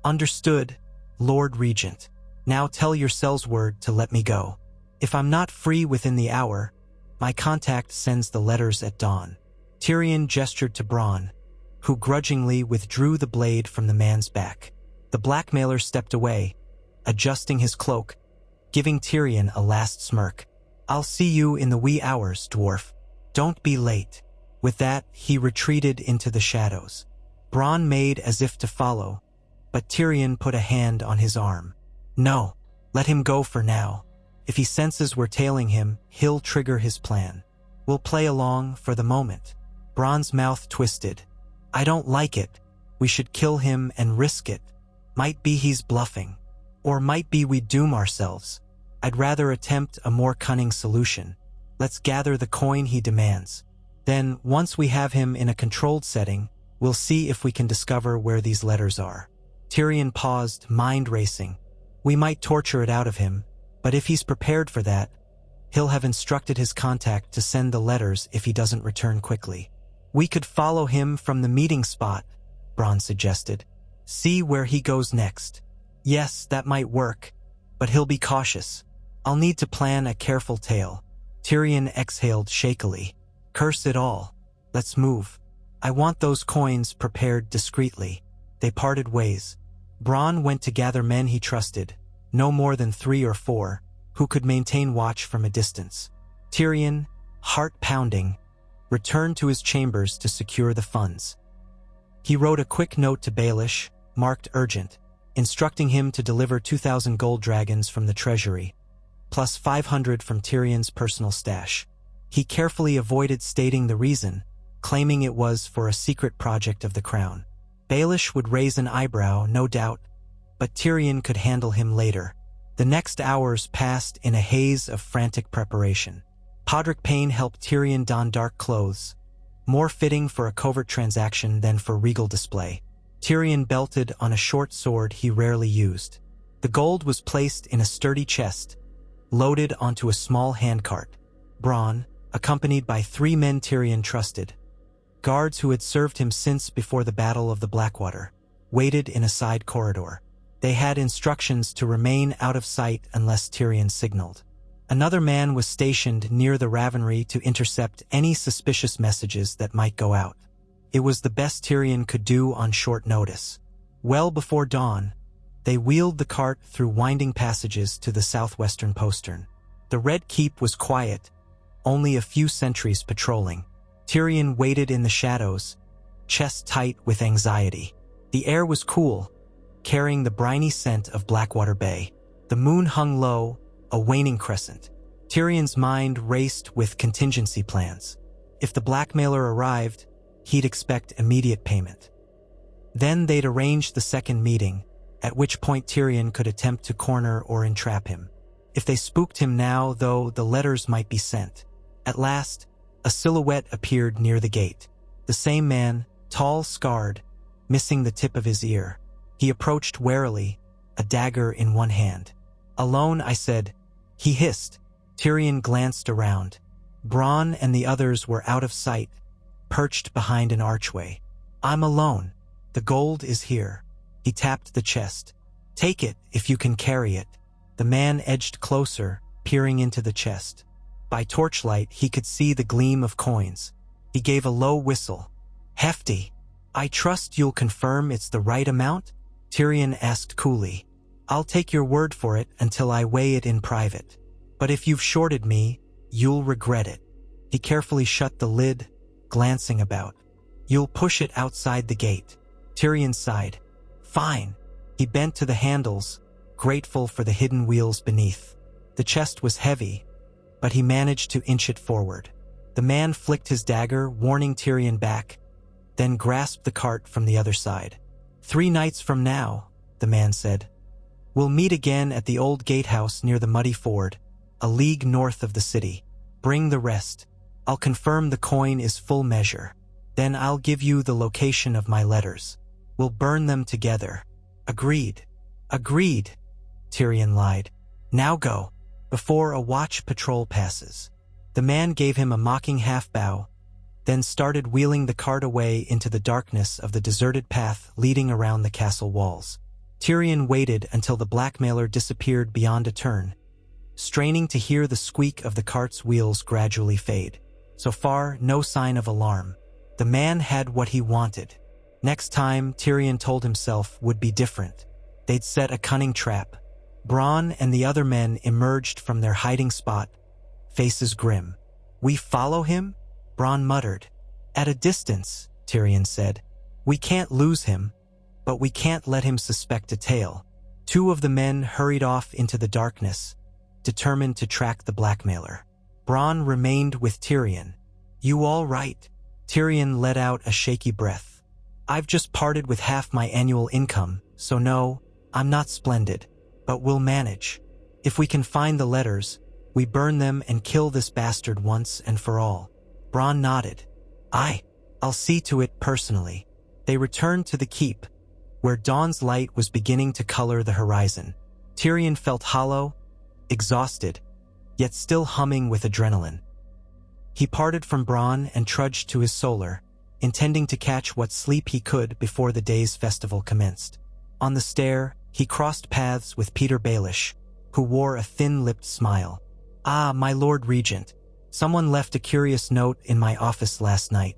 "Understood, Lord Regent. Now tell your Sellsword to let me go. If I'm not free within the hour, my contact sends the letters at dawn." Tyrion gestured to Bronn, who grudgingly withdrew the blade from the man's back. The blackmailer stepped away, adjusting his cloak, giving Tyrion a last smirk. "I'll see you in the wee hours, dwarf. Don't be late." With that, he retreated into the shadows. Bronn made as if to follow, but Tyrion put a hand on his arm. "No, let him go for now. If he senses we're tailing him, he'll trigger his plan. We'll play along for the moment." Bronn's mouth twisted. "I don't like it. We should kill him and risk it. Might be he's bluffing. Or might be we doom ourselves. I'd rather attempt a more cunning solution. Let's gather the coin he demands. Then, once we have him in a controlled setting, we'll see if we can discover where these letters are." Tyrion paused, mind racing. "We might torture it out of him, but if he's prepared for that, he'll have instructed his contact to send the letters if he doesn't return quickly." "We could follow him from the meeting spot," Bronn suggested. "See where he goes next." "Yes, that might work, but he'll be cautious. I'll need to plan a careful tale." Tyrion exhaled shakily. "Curse it all. Let's move. I want those coins prepared discreetly." They parted ways. Bronn went to gather men he trusted, no more than 3 or 4, who could maintain watch from a distance. Tyrion, heart pounding, returned to his chambers to secure the funds. He wrote a quick note to Baelish, marked urgent, instructing him to deliver 2,000 gold dragons from the treasury, plus 500 from Tyrion's personal stash. He carefully avoided stating the reason, claiming it was for a secret project of the crown. Baelish would raise an eyebrow, no doubt, but Tyrion could handle him later. The next hours passed in a haze of frantic preparation. Podrick Payne helped Tyrion don dark clothes, more fitting for a covert transaction than for regal display. Tyrion belted on a short sword he rarely used. The gold was placed in a sturdy chest, loaded onto a small handcart. Bronn, accompanied by 3 men Tyrion trusted, guards who had served him since before the Battle of the Blackwater, waited in a side corridor. They had instructions to remain out of sight unless Tyrion signaled. Another man was stationed near the Ravenry to intercept any suspicious messages that might go out. It was the best Tyrion could do on short notice. Well before dawn, they wheeled the cart through winding passages to the southwestern postern. The Red Keep was quiet, only a few sentries patrolling. Tyrion waited in the shadows, chest tight with anxiety. The air was cool, carrying the briny scent of Blackwater Bay. The moon hung low, a waning crescent. Tyrion's mind raced with contingency plans. If the blackmailer arrived, he'd expect immediate payment. Then they'd arrange the second meeting, at which point Tyrion could attempt to corner or entrap him. If they spooked him now, though, the letters might be sent. At last, a silhouette appeared near the gate. The same man, tall, scarred, missing the tip of his ear. He approached warily, a dagger in one hand. "Alone," I said. He hissed. Tyrion glanced around. Bronn and the others were out of sight, perched behind an archway. "I'm alone. The gold is here." He tapped the chest. "Take it if you can carry it." The man edged closer, peering into the chest. By torchlight, he could see the gleam of coins. He gave a low whistle. "Hefty. I trust you'll confirm it's the right amount?" Tyrion asked coolly. I'll take your word for it until I weigh it in private. But if you've shorted me, you'll regret it." He carefully shut the lid, glancing about. "You'll push it outside the gate." Tyrion sighed. "Fine." He bent to the handles, grateful for the hidden wheels beneath. The chest was heavy, but he managed to inch it forward. The man flicked his dagger, warning Tyrion back, then grasped the cart from the other side. "3 nights from now," the man said. "We'll meet again at the old gatehouse near the muddy ford, a league north of the city. Bring the rest. I'll confirm the coin is full measure. Then I'll give you the location of my letters. We'll burn them together." "Agreed." "Agreed," Tyrion lied. "Now go, before a watch patrol passes." The man gave him a mocking half-bow, then started wheeling the cart away into the darkness of the deserted path leading around the castle walls. Tyrion waited until the blackmailer disappeared beyond a turn, straining to hear the squeak of the cart's wheels gradually fade. So far, no sign of alarm. The man had what he wanted. Next time, Tyrion told himself, would be different. They'd set a cunning trap. Bronn and the other men emerged from their hiding spot, faces grim. "We follow him?" Bronn muttered. "At a distance," Tyrion said. "We can't lose him, but we can't let him suspect a tale." 2 of the men hurried off into the darkness, determined to track the blackmailer. Bronn remained with Tyrion. "You all right?" Tyrion let out a shaky breath. "I've just parted with half my annual income, so no, I'm not splendid. But we'll manage. If we can find the letters, we burn them and kill this bastard once and for all." Bronn nodded. I'll see to it personally." They returned to the keep, where dawn's light was beginning to color the horizon. Tyrion felt hollow, exhausted, yet still humming with adrenaline. He parted from Bronn and trudged to his solar, intending to catch what sleep he could before the day's festival commenced. On the stair, he crossed paths with Peter Baelish, who wore a thin-lipped smile. "Ah, my Lord Regent, someone left a curious note in my office last night.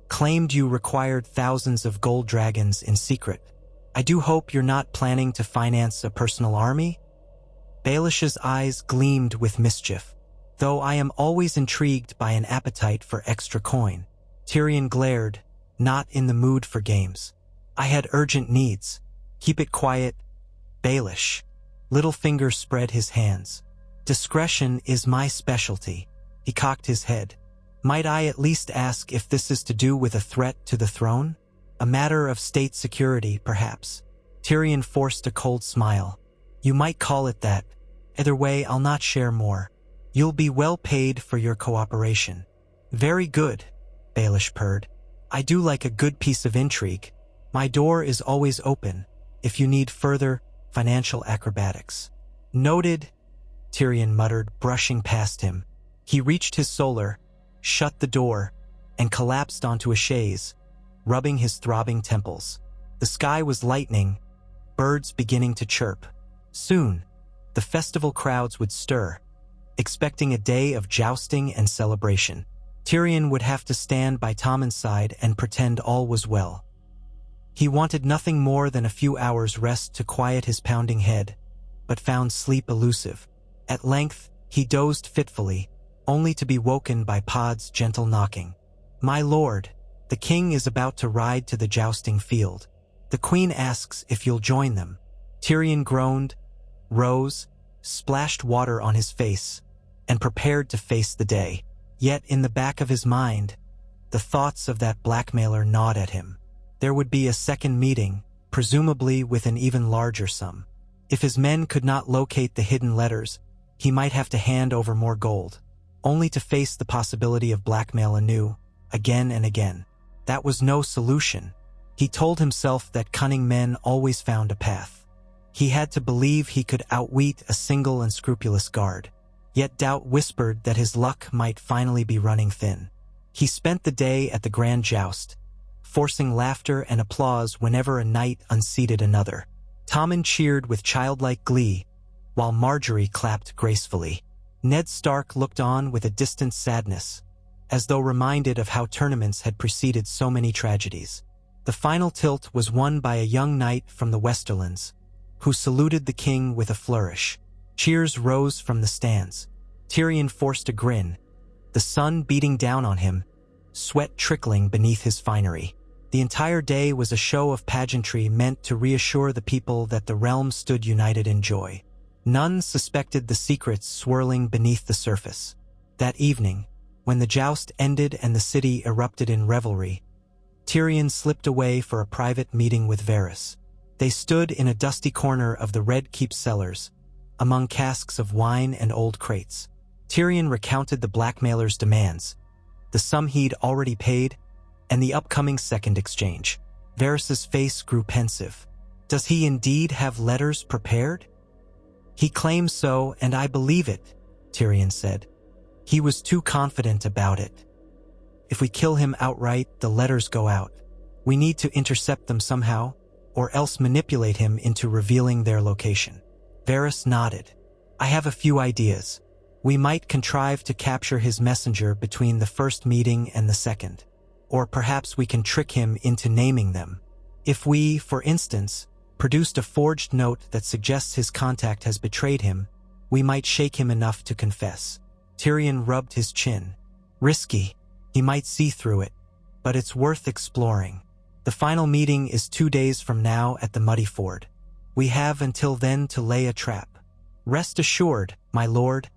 Claimed you required thousands of gold dragons in secret. I do hope you're not planning to finance a personal army?" Baelish's eyes gleamed with mischief. "Though I am always intrigued by an appetite for extra coin." Tyrion glared, not in the mood for games. "I had urgent needs. Keep it quiet, Baelish." Littlefinger spread his hands. "Discretion is my specialty." He cocked his head. "Might I at least ask if this is to do with a threat to the throne? A matter of state security, perhaps?" Tyrion forced a cold smile. "You might call it that. Either way, I'll not share more. You'll be well paid for your cooperation." "Very good," Baelish purred. "I do like a good piece of intrigue. My door is always open, if you need further financial acrobatics." "Noted," Tyrion muttered, brushing past him. He reached his solar, shut the door, and collapsed onto a chaise, rubbing his throbbing temples. The sky was lightening, birds beginning to chirp. Soon, the festival crowds would stir, expecting a day of jousting and celebration. Tyrion would have to stand by Tommen's side and pretend all was well. He wanted nothing more than a few hours' rest to quiet his pounding head, but found sleep elusive. At length, he dozed fitfully, only to be woken by Pod's gentle knocking. "My lord, the king is about to ride to the jousting field. The queen asks if you'll join them." Tyrion groaned, rose, splashed water on his face, and prepared to face the day. Yet in the back of his mind, the thoughts of that blackmailer gnawed at him. There would be a second meeting, presumably with an even larger sum. If his men could not locate the hidden letters, he might have to hand over more gold, only to face the possibility of blackmail anew, again and again. That was no solution. He told himself that cunning men always found a path. He had to believe he could outwit a single unscrupulous guard. Yet doubt whispered that his luck might finally be running thin. He spent the day at the grand joust, forcing laughter and applause whenever a knight unseated another. Tommen cheered with childlike glee, while Marjorie clapped gracefully. Ned Stark looked on with a distant sadness, as though reminded of how tournaments had preceded so many tragedies. The final tilt was won by a young knight from the Westerlands, who saluted the king with a flourish. Cheers rose from the stands. Tyrion forced a grin, the sun beating down on him, sweat trickling beneath his finery. The entire day was a show of pageantry meant to reassure the people that the realm stood united in joy. None suspected the secrets swirling beneath the surface. That evening, when the joust ended and the city erupted in revelry, Tyrion slipped away for a private meeting with Varys. They stood in a dusty corner of the Red Keep cellars, among casks of wine and old crates. Tyrion recounted the blackmailer's demands, the sum he'd already paid, and the upcoming second exchange. Varys's face grew pensive. Does he indeed have letters prepared? He claims so, and I believe it, Tyrion said. He was too confident about it. If we kill him outright, the letters go out. We need to intercept them somehow, or else manipulate him into revealing their location. Varys nodded. I have a few ideas. We might contrive to capture his messenger between the first meeting and the second. Or perhaps we can trick him into naming them. If we, for instance, produced a forged note that suggests his contact has betrayed him, we might shake him enough to confess. Tyrion rubbed his chin. Risky. He might see through it, but it's worth exploring. The final meeting is 2 days from now at the Muddy Ford. We have until then to lay a trap. Rest assured, my lord,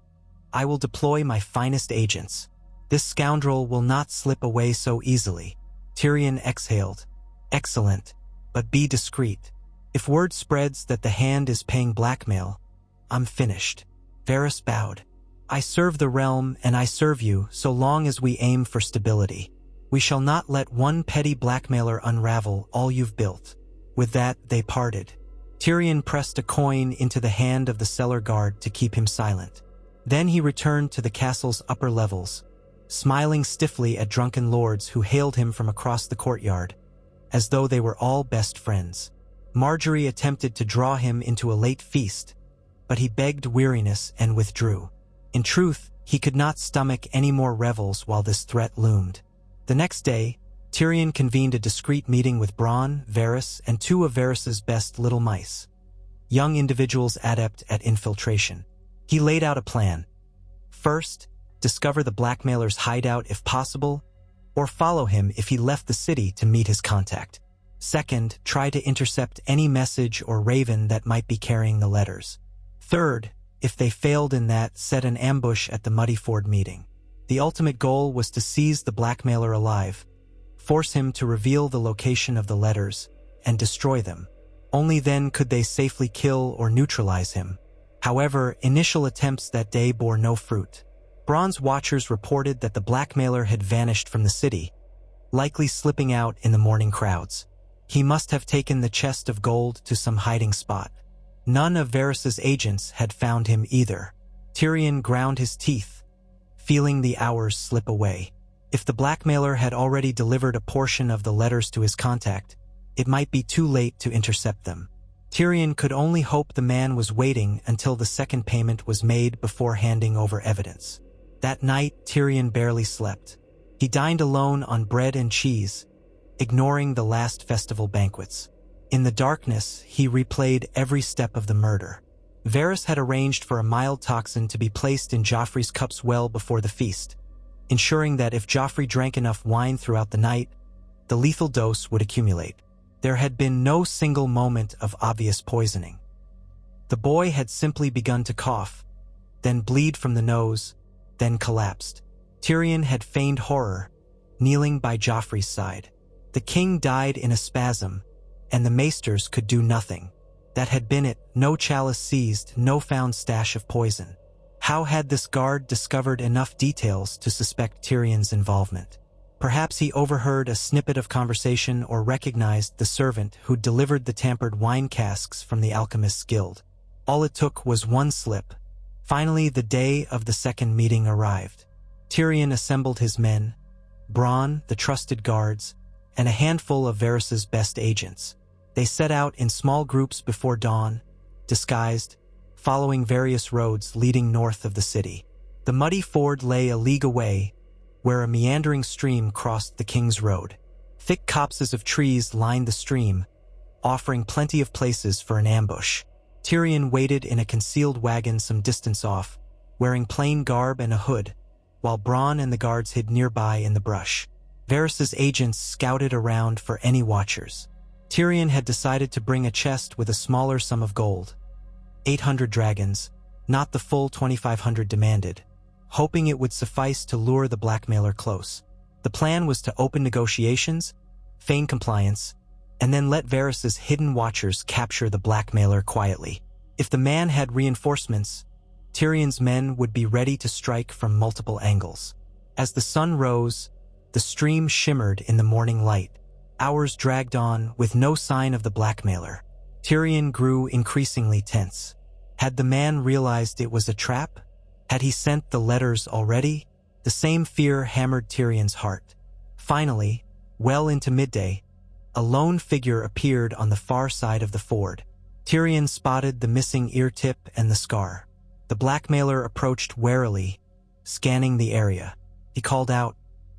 I will deploy my finest agents. This scoundrel will not slip away so easily. Tyrion exhaled. Excellent, but be discreet. If word spreads that the hand is paying blackmail, I'm finished. Varys bowed. I serve the realm and I serve you so long as we aim for stability. We shall not let one petty blackmailer unravel all you've built. With that, they parted. Tyrion pressed a coin into the hand of the cellar guard to keep him silent. Then he returned to the castle's upper levels, smiling stiffly at drunken lords who hailed him from across the courtyard, as though they were all best friends. Marjorie attempted to draw him into a late feast, but he begged weariness and withdrew. In truth, he could not stomach any more revels while this threat loomed. The next day, Tyrion convened a discreet meeting with Bronn, Varys, and 2 of Varys's best little mice, young individuals adept at infiltration. He laid out a plan. First, discover the blackmailer's hideout if possible, or follow him if he left the city to meet his contact. Second, try to intercept any message or raven that might be carrying the letters. Third, if they failed in that, set an ambush at the Muddy Ford meeting. The ultimate goal was to seize the blackmailer alive, force him to reveal the location of the letters, and destroy them. Only then could they safely kill or neutralize him. However, initial attempts that day bore no fruit. Bronn's watchers reported that the blackmailer had vanished from the city, likely slipping out in the morning crowds. He must have taken the chest of gold to some hiding spot. None of Varys's agents had found him either. Tyrion ground his teeth, feeling the hours slip away. If the blackmailer had already delivered a portion of the letters to his contact, it might be too late to intercept them. Tyrion could only hope the man was waiting until the second payment was made before handing over evidence. That night, Tyrion barely slept. He dined alone on bread and cheese, ignoring the last festival banquets. In the darkness, he replayed every step of the murder. Varys had arranged for a mild toxin to be placed in Joffrey's cups well before the feast, ensuring that if Joffrey drank enough wine throughout the night, the lethal dose would accumulate. There had been no single moment of obvious poisoning. The boy had simply begun to cough, then bleed from the nose, then collapsed. Tyrion had feigned horror, kneeling by Joffrey's side. The king died in a spasm, and the maesters could do nothing. That had been it, no chalice seized, no found stash of poison. How had this guard discovered enough details to suspect Tyrion's involvement? Perhaps he overheard a snippet of conversation or recognized the servant who delivered the tampered wine casks from the Alchemist's Guild. All it took was one slip. Finally, the day of the second meeting arrived. Tyrion assembled his men, Bronn, the trusted guards, and a handful of Varys's best agents. They set out in small groups before dawn, disguised, following various roads leading north of the city. The Muddy Ford lay a league away, where a meandering stream crossed the King's Road. Thick copses of trees lined the stream, offering plenty of places for an ambush. Tyrion waited in a concealed wagon some distance off, wearing plain garb and a hood, while Bronn and the guards hid nearby in the brush. Varys' agents scouted around for any watchers. Tyrion had decided to bring a chest with a smaller sum of gold. 800 dragons, not the full 2,500 demanded, hoping it would suffice to lure the blackmailer close. The plan was to open negotiations, feign compliance, and then let Varys' hidden watchers capture the blackmailer quietly. If the man had reinforcements, Tyrion's men would be ready to strike from multiple angles. As the sun rose, the stream shimmered in the morning light. Hours dragged on with no sign of the blackmailer. Tyrion grew increasingly tense. Had the man realized it was a trap? Had he sent the letters already? The same fear hammered Tyrion's heart. Finally, well into midday, a lone figure appeared on the far side of the ford. Tyrion spotted the missing ear tip and the scar. The blackmailer approached warily, scanning the area. He called out,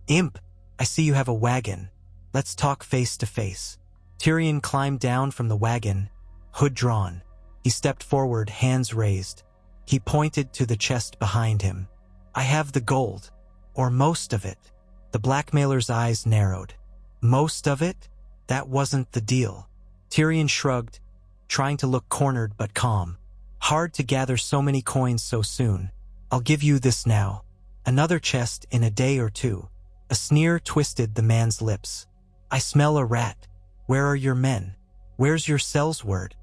"Imp, I see you have a wagon. Let's talk face to face." Tyrion climbed down from the wagon, hood drawn. He stepped forward, hands raised. He pointed to the chest behind him. "I have the gold, or most of it." The blackmailer's eyes narrowed. "Most of it? That wasn't the deal." Tyrion shrugged, trying to look cornered but calm. "Hard to gather so many coins so soon. I'll give you this now. Another chest in a day or two." A sneer twisted the man's lips. "I smell a rat. Where are your men? Where's your cell's word?"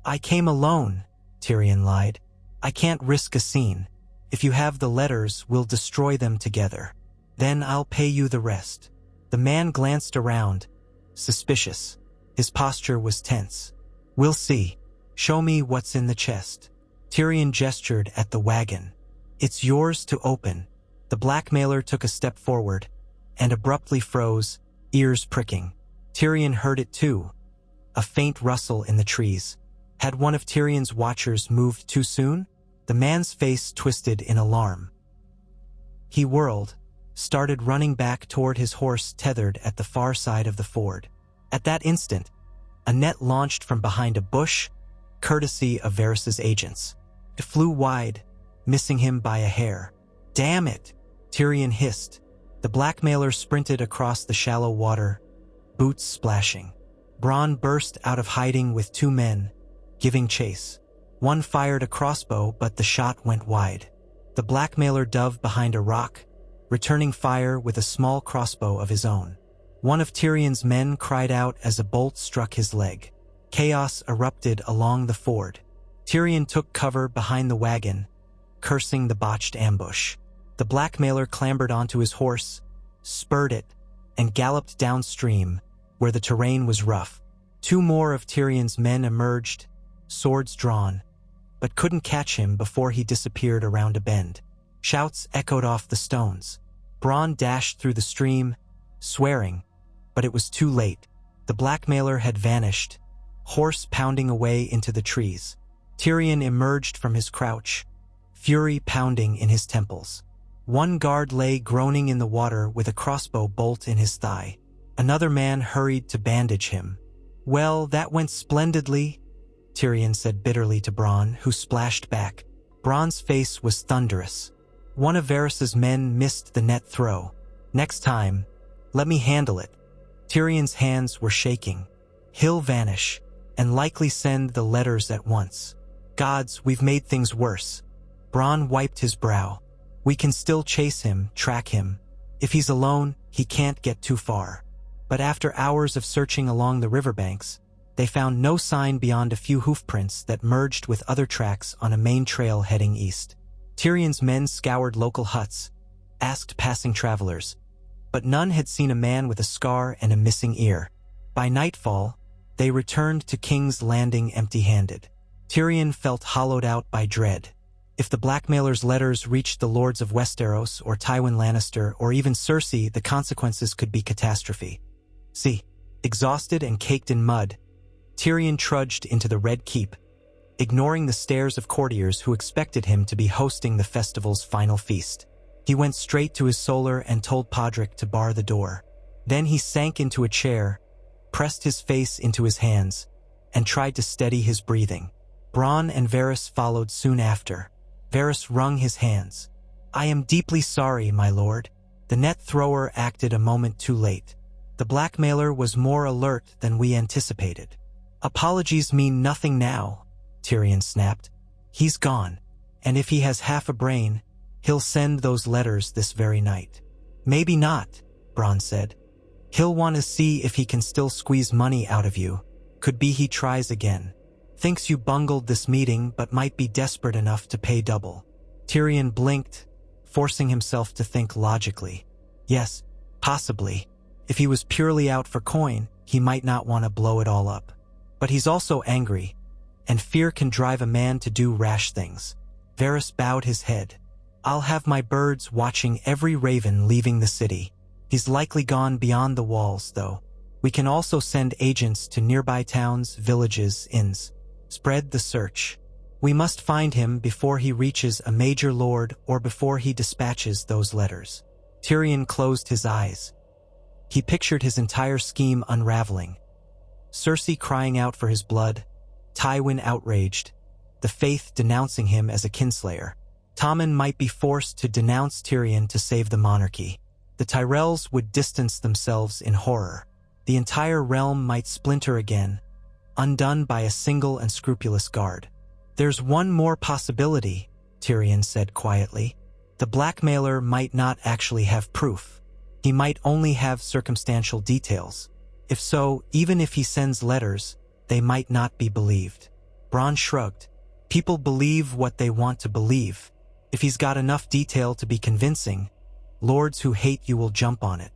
"I came alone," Tyrion lied. "I can't risk a scene. If you have the letters, we'll destroy them together. Then I'll pay you the rest." The man glanced around, suspicious. His posture was tense. "We'll see. Show me what's in the chest." Tyrion gestured at the wagon. "It's yours to open." The blackmailer took a step forward and abruptly froze, ears pricking. Tyrion heard it too, a faint rustle in the trees. Had one of Tyrion's watchers moved too soon? The man's face twisted in alarm. He whirled, started running back toward his horse tethered at the far side of the ford. At that instant, a net launched from behind a bush, courtesy of Varys' agents. It flew wide, missing him by a hair. "Damn it!" Tyrion hissed. The blackmailer sprinted across the shallow water, boots splashing. Bronn burst out of hiding with two men, giving chase. One fired a crossbow, but the shot went wide. The blackmailer dove behind a rock, returning fire with a small crossbow of his own. One of Tyrion's men cried out as a bolt struck his leg. Chaos erupted along the ford. Tyrion took cover behind the wagon, cursing the botched ambush. The blackmailer clambered onto his horse, spurred it, and galloped downstream, where the terrain was rough. Two more of Tyrion's men emerged, swords drawn, but couldn't catch him before he disappeared around a bend. Shouts echoed off the stones. Bronn dashed through the stream, swearing, but it was too late. The blackmailer had vanished, horse pounding away into the trees. Tyrion emerged from his crouch, fury pounding in his temples. One guard lay groaning in the water with a crossbow bolt in his thigh. Another man hurried to bandage him. "Well, that went splendidly," Tyrion said bitterly to Bronn, who splashed back. Bronn's face was thunderous. One of Varys' men missed the net throw. "Next time, let me handle it." Tyrion's hands were shaking. "He'll vanish, and likely send the letters at once. Gods, we've made things worse." Bronn wiped his brow. "We can still chase him, track him. If he's alone, he can't get too far." But after hours of searching along the riverbanks, they found no sign beyond a few hoofprints that merged with other tracks on a main trail heading east. Tyrion's men scoured local huts, asked passing travelers, but none had seen a man with a scar and a missing ear. By nightfall, they returned to King's Landing empty-handed. Tyrion felt hollowed out by dread. If the blackmailer's letters reached the lords of Westeros or Tywin Lannister or even Cersei, the consequences could be catastrophe. Exhausted and caked in mud, Tyrion trudged into the Red Keep, ignoring the stares of courtiers who expected him to be hosting the festival's final feast. He went straight to his solar and told Podrick to bar the door. Then he sank into a chair, pressed his face into his hands, and tried to steady his breathing. Bronn and Varys followed soon after. Varys wrung his hands. "I am deeply sorry, my lord. The net thrower acted a moment too late. The blackmailer was more alert than we anticipated." "Apologies mean nothing now," Tyrion snapped. "He's gone, and if he has half a brain, he'll send those letters this very night." "Maybe not," Bronn said. "He'll want to see if he can still squeeze money out of you. Could be he tries again. Thinks you bungled this meeting but might be desperate enough to pay double." Tyrion blinked, forcing himself to think logically. Yes, possibly. If he was purely out for coin, he might not want to blow it all up. But he's also angry, and fear can drive a man to do rash things. Varys bowed his head. "I'll have my birds watching every raven leaving the city. He's likely gone beyond the walls, though. We can also send agents to nearby towns, villages, inns. Spread the search. We must find him before he reaches a major lord or before he dispatches those letters." Tyrion closed his eyes. He pictured his entire scheme unraveling. Cersei crying out for his blood, Tywin outraged, the Faith denouncing him as a kinslayer. Tommen might be forced to denounce Tyrion to save the monarchy. The Tyrells would distance themselves in horror. The entire realm might splinter again, undone by a single unscrupulous guard. "There's one more possibility," Tyrion said quietly. "The blackmailer might not actually have proof. He might only have circumstantial details. If so, even if he sends letters, they might not be believed." Bronn shrugged. "People believe what they want to believe. If he's got enough detail to be convincing, lords who hate you will jump on it."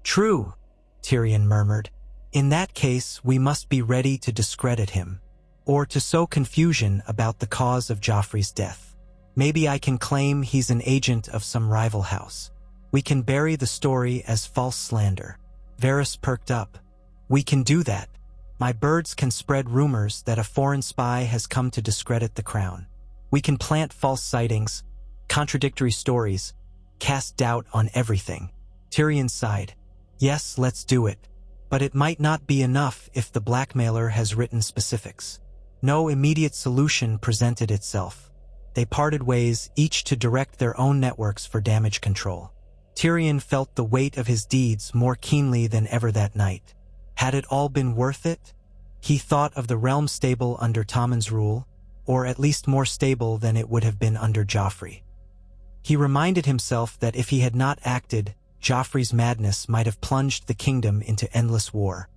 "True," Tyrion murmured. "In that case, we must be ready to discredit him, or to sow confusion about the cause of Joffrey's death. Maybe I can claim he's an agent of some rival house. We can bury the story as false slander." Varys perked up. "We can do that. My birds can spread rumors that a foreign spy has come to discredit the crown. We can plant false sightings, contradictory stories, cast doubt on everything." Tyrion sighed. "Yes, let's do it. But it might not be enough if the blackmailer has written specifics." No immediate solution presented itself. They parted ways, each to direct their own networks for damage control. Tyrion felt the weight of his deeds more keenly than ever that night. Had it all been worth it? He thought of the realm stable under Tommen's rule, or at least more stable than it would have been under Joffrey. He reminded himself that if he had not acted, Joffrey's madness might have plunged the kingdom into endless war.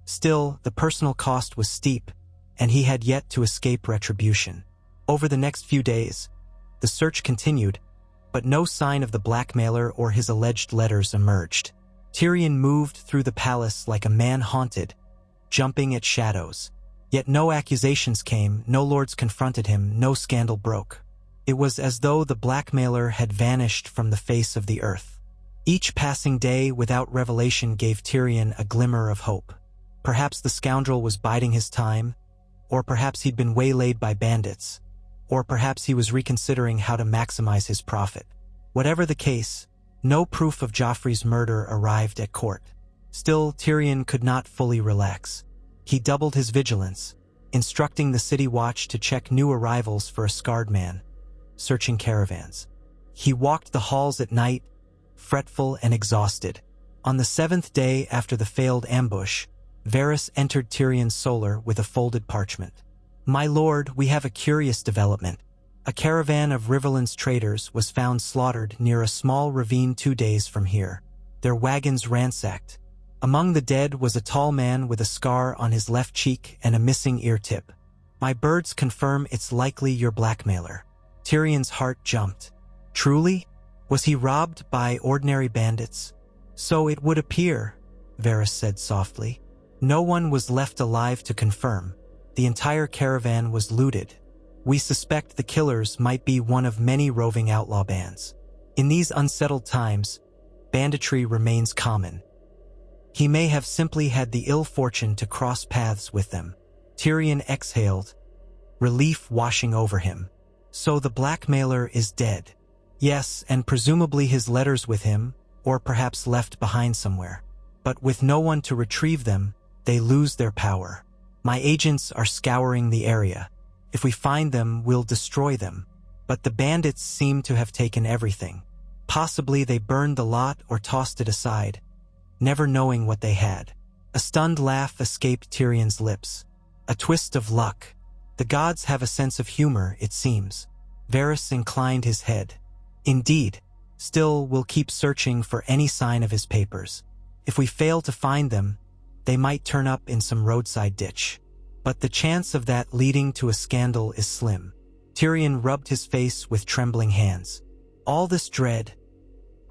Still, the personal cost was steep, and he had yet to escape retribution. Over the next few days, the search continued, but no sign of the blackmailer or his alleged letters emerged. Tyrion moved through the palace like a man haunted, jumping at shadows. Yet no accusations came, no lords confronted him, no scandal broke. It was as though the blackmailer had vanished from the face of the earth. Each passing day without revelation gave Tyrion a glimmer of hope. Perhaps the scoundrel was biding his time, or perhaps he'd been waylaid by bandits, or perhaps he was reconsidering how to maximize his profit. Whatever the case, no proof of Joffrey's murder arrived at court. Still, Tyrion could not fully relax. He doubled his vigilance, instructing the city watch to check new arrivals for a scarred man, searching caravans. He walked the halls at night, fretful and exhausted. On the 7th day after the failed ambush, Varys entered Tyrion's solar with a folded parchment. "My lord, we have a curious development. A caravan of Riverland's traders was found slaughtered near a small ravine 2 days from here. Their wagons ransacked. Among the dead was a tall man with a scar on his left cheek and a missing ear tip. My birds confirm it's likely your blackmailer." Tyrion's heart jumped. Truly? Was he robbed by ordinary bandits? "So it would appear," Varys said softly. "No one was left alive to confirm. The entire caravan was looted. We suspect the killers might be one of many roving outlaw bands. In these unsettled times, banditry remains common. He may have simply had the ill fortune to cross paths with them." Tyrion exhaled, relief washing over him. "So the blackmailer is dead." "Yes, and presumably his letters with him, or perhaps left behind somewhere. But with no one to retrieve them, they lose their power. My agents are scouring the area. If we find them, we'll destroy them. But the bandits seem to have taken everything. Possibly they burned the lot or tossed it aside, never knowing what they had. A stunned laugh escaped Tyrion's lips. A twist of luck. The gods have a sense of humor, it seems. Varys inclined his head. Indeed. Still, we'll keep searching for any sign of his papers. If we fail to find them, they might turn up in some roadside ditch. But the chance of that leading to a scandal is slim. Tyrion rubbed his face with trembling hands. All this dread,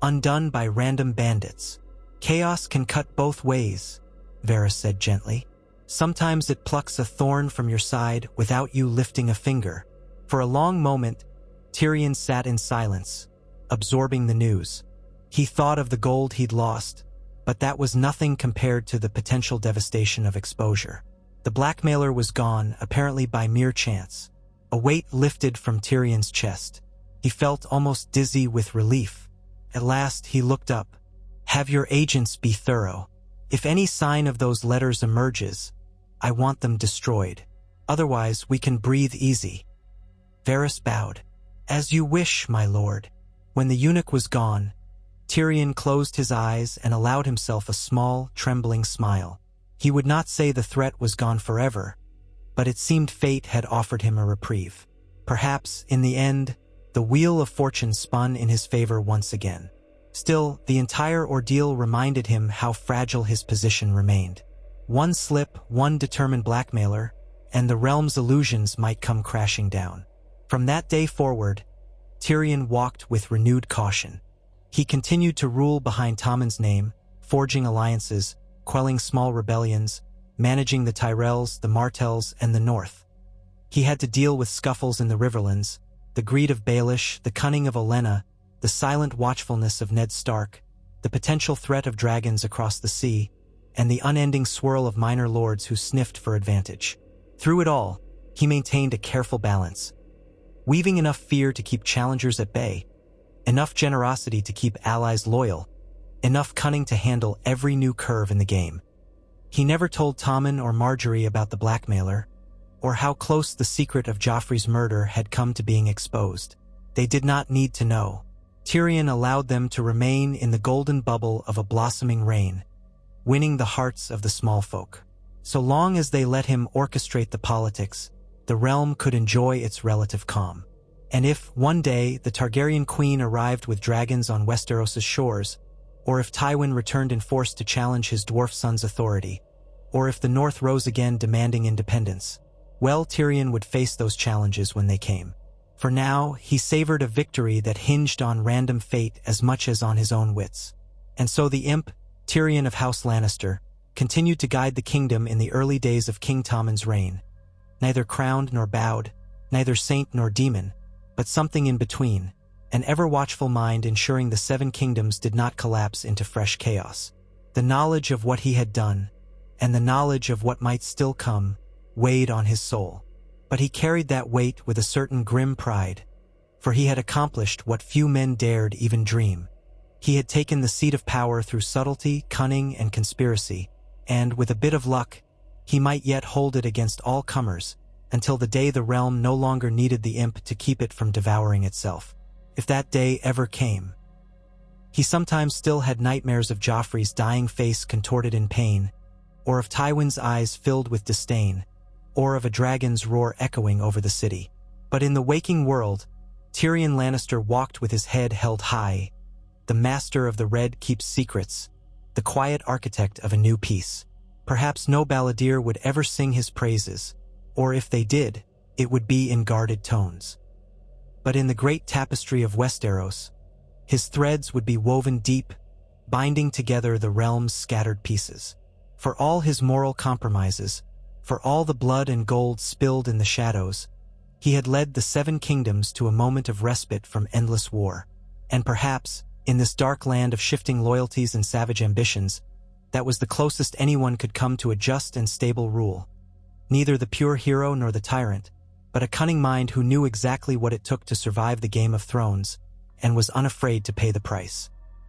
undone by random bandits. Chaos can cut both ways, Varys said gently. Sometimes it plucks a thorn from your side without you lifting a finger. For a long moment, Tyrion sat in silence, absorbing the news. He thought of the gold he'd lost, but that was nothing compared to the potential devastation of exposure. The blackmailer was gone, apparently by mere chance. A weight lifted from Tyrion's chest. He felt almost dizzy with relief. At last he looked up. Have your agents be thorough. If any sign of those letters emerges, I want them destroyed. Otherwise, we can breathe easy. Varys bowed. As you wish, my lord. When the eunuch was gone, Tyrion closed his eyes and allowed himself a small, trembling smile. He would not say the threat was gone forever, but it seemed fate had offered him a reprieve. Perhaps, in the end, the wheel of fortune spun in his favor once again. Still, the entire ordeal reminded him how fragile his position remained. One slip, one determined blackmailer, and the realm's illusions might come crashing down. From that day forward, Tyrion walked with renewed caution. He continued to rule behind Tommen's name, forging alliances, quelling small rebellions, managing the Tyrells, the Martells, and the North. He had to deal with scuffles in the Riverlands, the greed of Baelish, the cunning of Olenna, the silent watchfulness of Ned Stark, the potential threat of dragons across the sea, and the unending swirl of minor lords who sniffed for advantage. Through it all, he maintained a careful balance, weaving enough fear to keep challengers at bay, enough generosity to keep allies loyal, enough cunning to handle every new curve in the game. He never told Tommen or Marjorie about the blackmailer, or how close the secret of Joffrey's murder had come to being exposed. They did not need to know. Tyrion allowed them to remain in the golden bubble of a blossoming reign, winning the hearts of the small folk. So long as they let him orchestrate the politics, the realm could enjoy its relative calm. And if, one day, the Targaryen queen arrived with dragons on Westeros' shores, or if Tywin returned in force to challenge his dwarf son's authority, or if the North rose again demanding independence, well, Tyrion would face those challenges when they came. For now, he savored a victory that hinged on random fate as much as on his own wits. And so the imp, Tyrion of House Lannister, continued to guide the kingdom in the early days of King Tommen's reign. Neither crowned nor bowed, neither saint nor demon, but something in between, an ever-watchful mind ensuring the Seven Kingdoms did not collapse into fresh chaos. The knowledge of what he had done, and the knowledge of what might still come, weighed on his soul. But he carried that weight with a certain grim pride, for he had accomplished what few men dared even dream. He had taken the seat of power through subtlety, cunning, and conspiracy, and, with a bit of luck, he might yet hold it against all comers, until the day the realm no longer needed the imp to keep it from devouring itself. If that day ever came. He sometimes still had nightmares of Joffrey's dying face contorted in pain, or of Tywin's eyes filled with disdain, or of a dragon's roar echoing over the city. But in the waking world, Tyrion Lannister walked with his head held high, the master of the Red keeps secrets, the quiet architect of a new peace. Perhaps no balladeer would ever sing his praises, or if they did, it would be in guarded tones. But in the great tapestry of Westeros, his threads would be woven deep, binding together the realm's scattered pieces. For all his moral compromises, for all the blood and gold spilled in the shadows, he had led the Seven Kingdoms to a moment of respite from endless war. And perhaps, in this dark land of shifting loyalties and savage ambitions, that was the closest anyone could come to a just and stable rule. Neither the pure hero nor the tyrant, but a cunning mind who knew exactly what it took to survive the Game of Thrones, and was unafraid to pay the price.